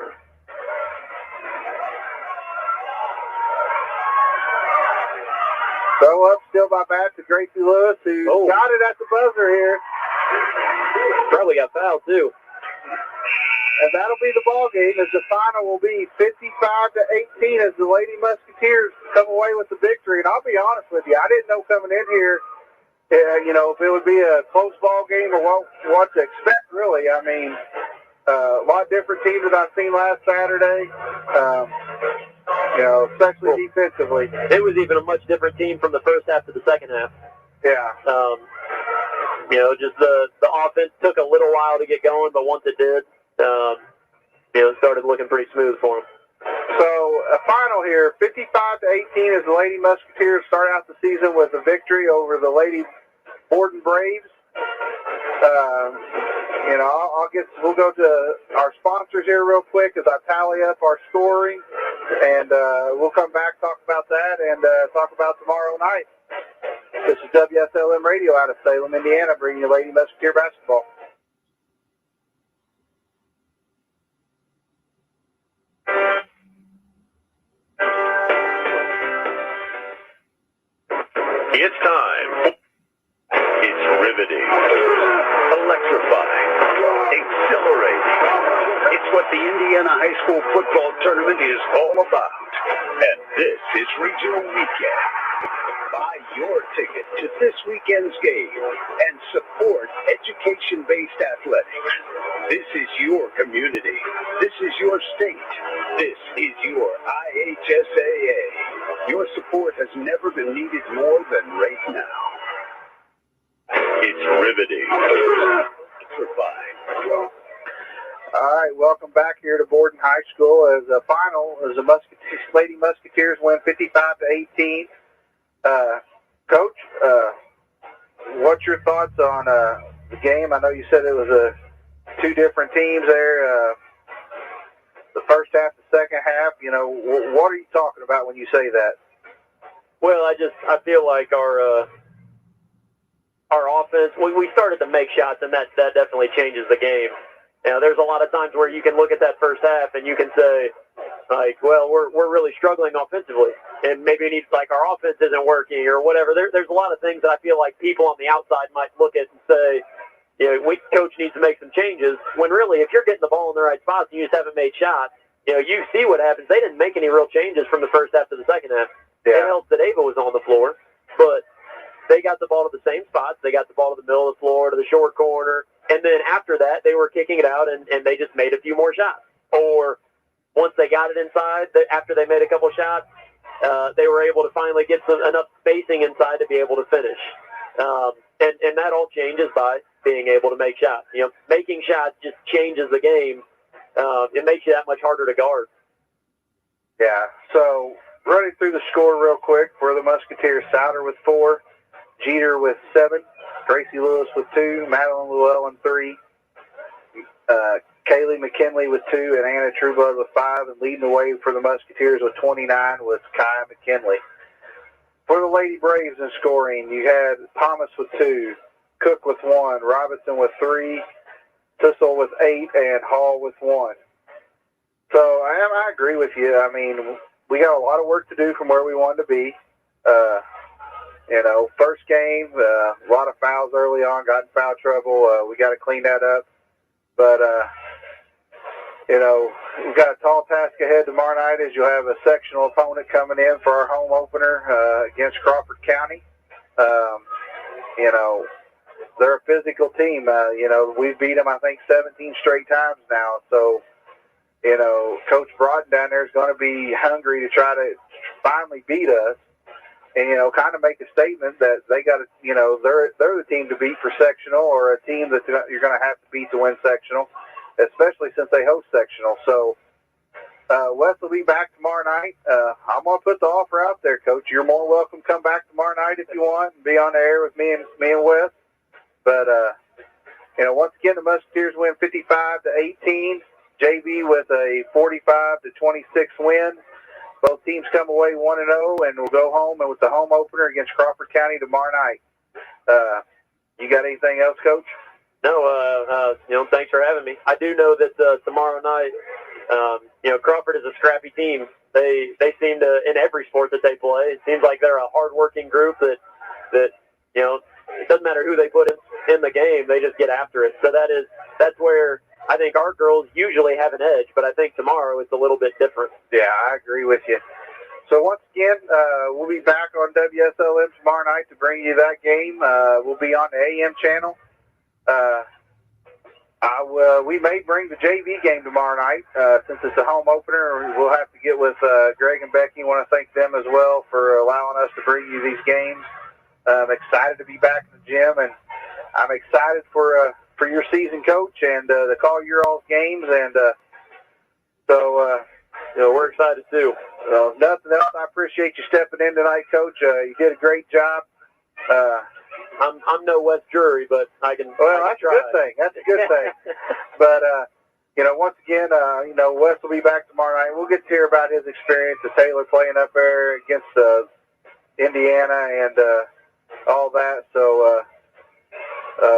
Throw up still by bat to Gracie Lewis, who got it at the buzzer here. Probably got fouled, too. And that'll be the ball game as the final will be 55-18 as the Lady Musketeers come away with the victory. And I'll be honest with you, I didn't know coming in here, if it would be a close ball game or what to expect, really. I mean, a lot different teams than I've seen last Saturday, especially defensively. It was even a much different team from the first half to the second half. Yeah. Just the offense took a little while to get going, but once it did, it started looking pretty smooth for them. So a final here, 55-18 as the Lady Musketeers start out the season with a victory over the Lady Borden Braves. We'll go to our sponsors here real quick as I tally up our scoring, and we'll come back, talk about that, and talk about tomorrow night. This is WSLM Radio out of Salem, Indiana, bringing you Lady Musketeer basketball. It's time. It's riveting, electrifying, school football tournament is all about. And this is Regional Weekend. Buy your ticket to this weekend's game and support education-based athletics. This is your community. This is your state. This is your IHSAA. Your support has never been needed more than right now. It's riveting. Electrifying. All right, welcome back here to Borden High School as the final, as the Lady Musketeers win 55-18. Coach, what's your thoughts on the game? I know you said it was two different teams there, the first half, the second half. You know, what are you talking about when you say that? Well, I feel like our offense, we started to make shots, and that definitely changes the game. You know, there's a lot of times where you can look at that first half and you can say, like, well, we're really struggling offensively, and maybe it needs, like, our offense isn't working or whatever. There's a lot of things that I feel like people on the outside might look at and say, you know, coach needs to make some changes, when really if you're getting the ball in the right spots and you just haven't made shots, you know, you see what happens. They didn't make any real changes from the first half to the second half. Yeah. It helped that Ava was on the floor, but they got the ball to the same spots. They got the ball to the middle of the floor, to the short corner, and then after that, they were kicking it out, and they just made a few more shots. Or once they got it inside, after they made a couple shots, they were able to finally get enough spacing inside to be able to finish. And that all changes by being able to make shots. You know, making shots just changes the game. It makes you that much harder to guard. Yeah, so running through the score real quick for the Musketeers: Souter with 4, Jeter with 7, Gracie Lewis with 2, Madeline Llewellyn 3, Kaylee McKinley with 2, and Anna Trueblood with 5, and leading the way for the Musketeers with 29 was Kai McKinley. For the Lady Braves in scoring, you had Thomas with 2, Cook with 1, Robinson with 3, Thistle with 8, and Hall with 1. So I agree with you. I mean, we got a lot of work to do from where we wanted to be. You know, first game, a lot of fouls early on, got in foul trouble. We got to clean that up. But, you know, we've got a tall task ahead tomorrow night as you'll have a sectional opponent coming in for our home opener against Crawford County. You know, they're a physical team. You know, we've beat them, I think, 17 straight times now. So, you know, Coach Borden down there is going to be hungry to try to finally beat us. And, you know, kind of make a statement that they got to, you know, they're the team to beat for sectional, or a team that you're going to have to beat to win sectional, especially since they host sectional. So, Wes will be back tomorrow night. I'm going to put the offer out there, Coach. You're more welcome to come back tomorrow night if you want and be on the air with me and Wes. But, you know, once again, the Musketeers win 55-18. JV with a 45-26 win. Both teams come away 1-0, and we'll go home and with the home opener against Crawford County tomorrow night. You got anything else, Coach? No, you know, thanks for having me. I do know that tomorrow night, you know, Crawford is a scrappy team. They seem to, in every sport that they play, it seems like they're a hard-working group that you know, it doesn't matter who they put in the game, they just get after it. So that's where I think our girls usually have an edge, but I think tomorrow it's a little bit different. Yeah, I agree with you. So once again, we'll be back on WSLM tomorrow night to bring you that game. We'll be on the AM channel. We may bring the JV game tomorrow night since it's a home opener. We'll have to get with Greg and Becky. I want to thank them as well for allowing us to bring you these games. I'm excited to be back in the gym, and I'm excited for your season, Coach, and to call your all's games. And so, you know, we're excited too. Nothing else. I appreciate you stepping in tonight, Coach. You did a great job. I'm no West Jury, but I can. Well, that's a good thing. That's a good thing. But you know, once again, you know, Wes will be back tomorrow night. We'll get to hear about his experience of Taylor playing up there against Indiana and all that. So.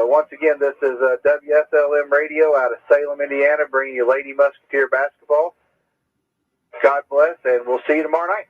Once again, this is WSLM Radio out of Salem, Indiana, bringing you Lady Musketeer basketball. God bless, and we'll see you tomorrow night.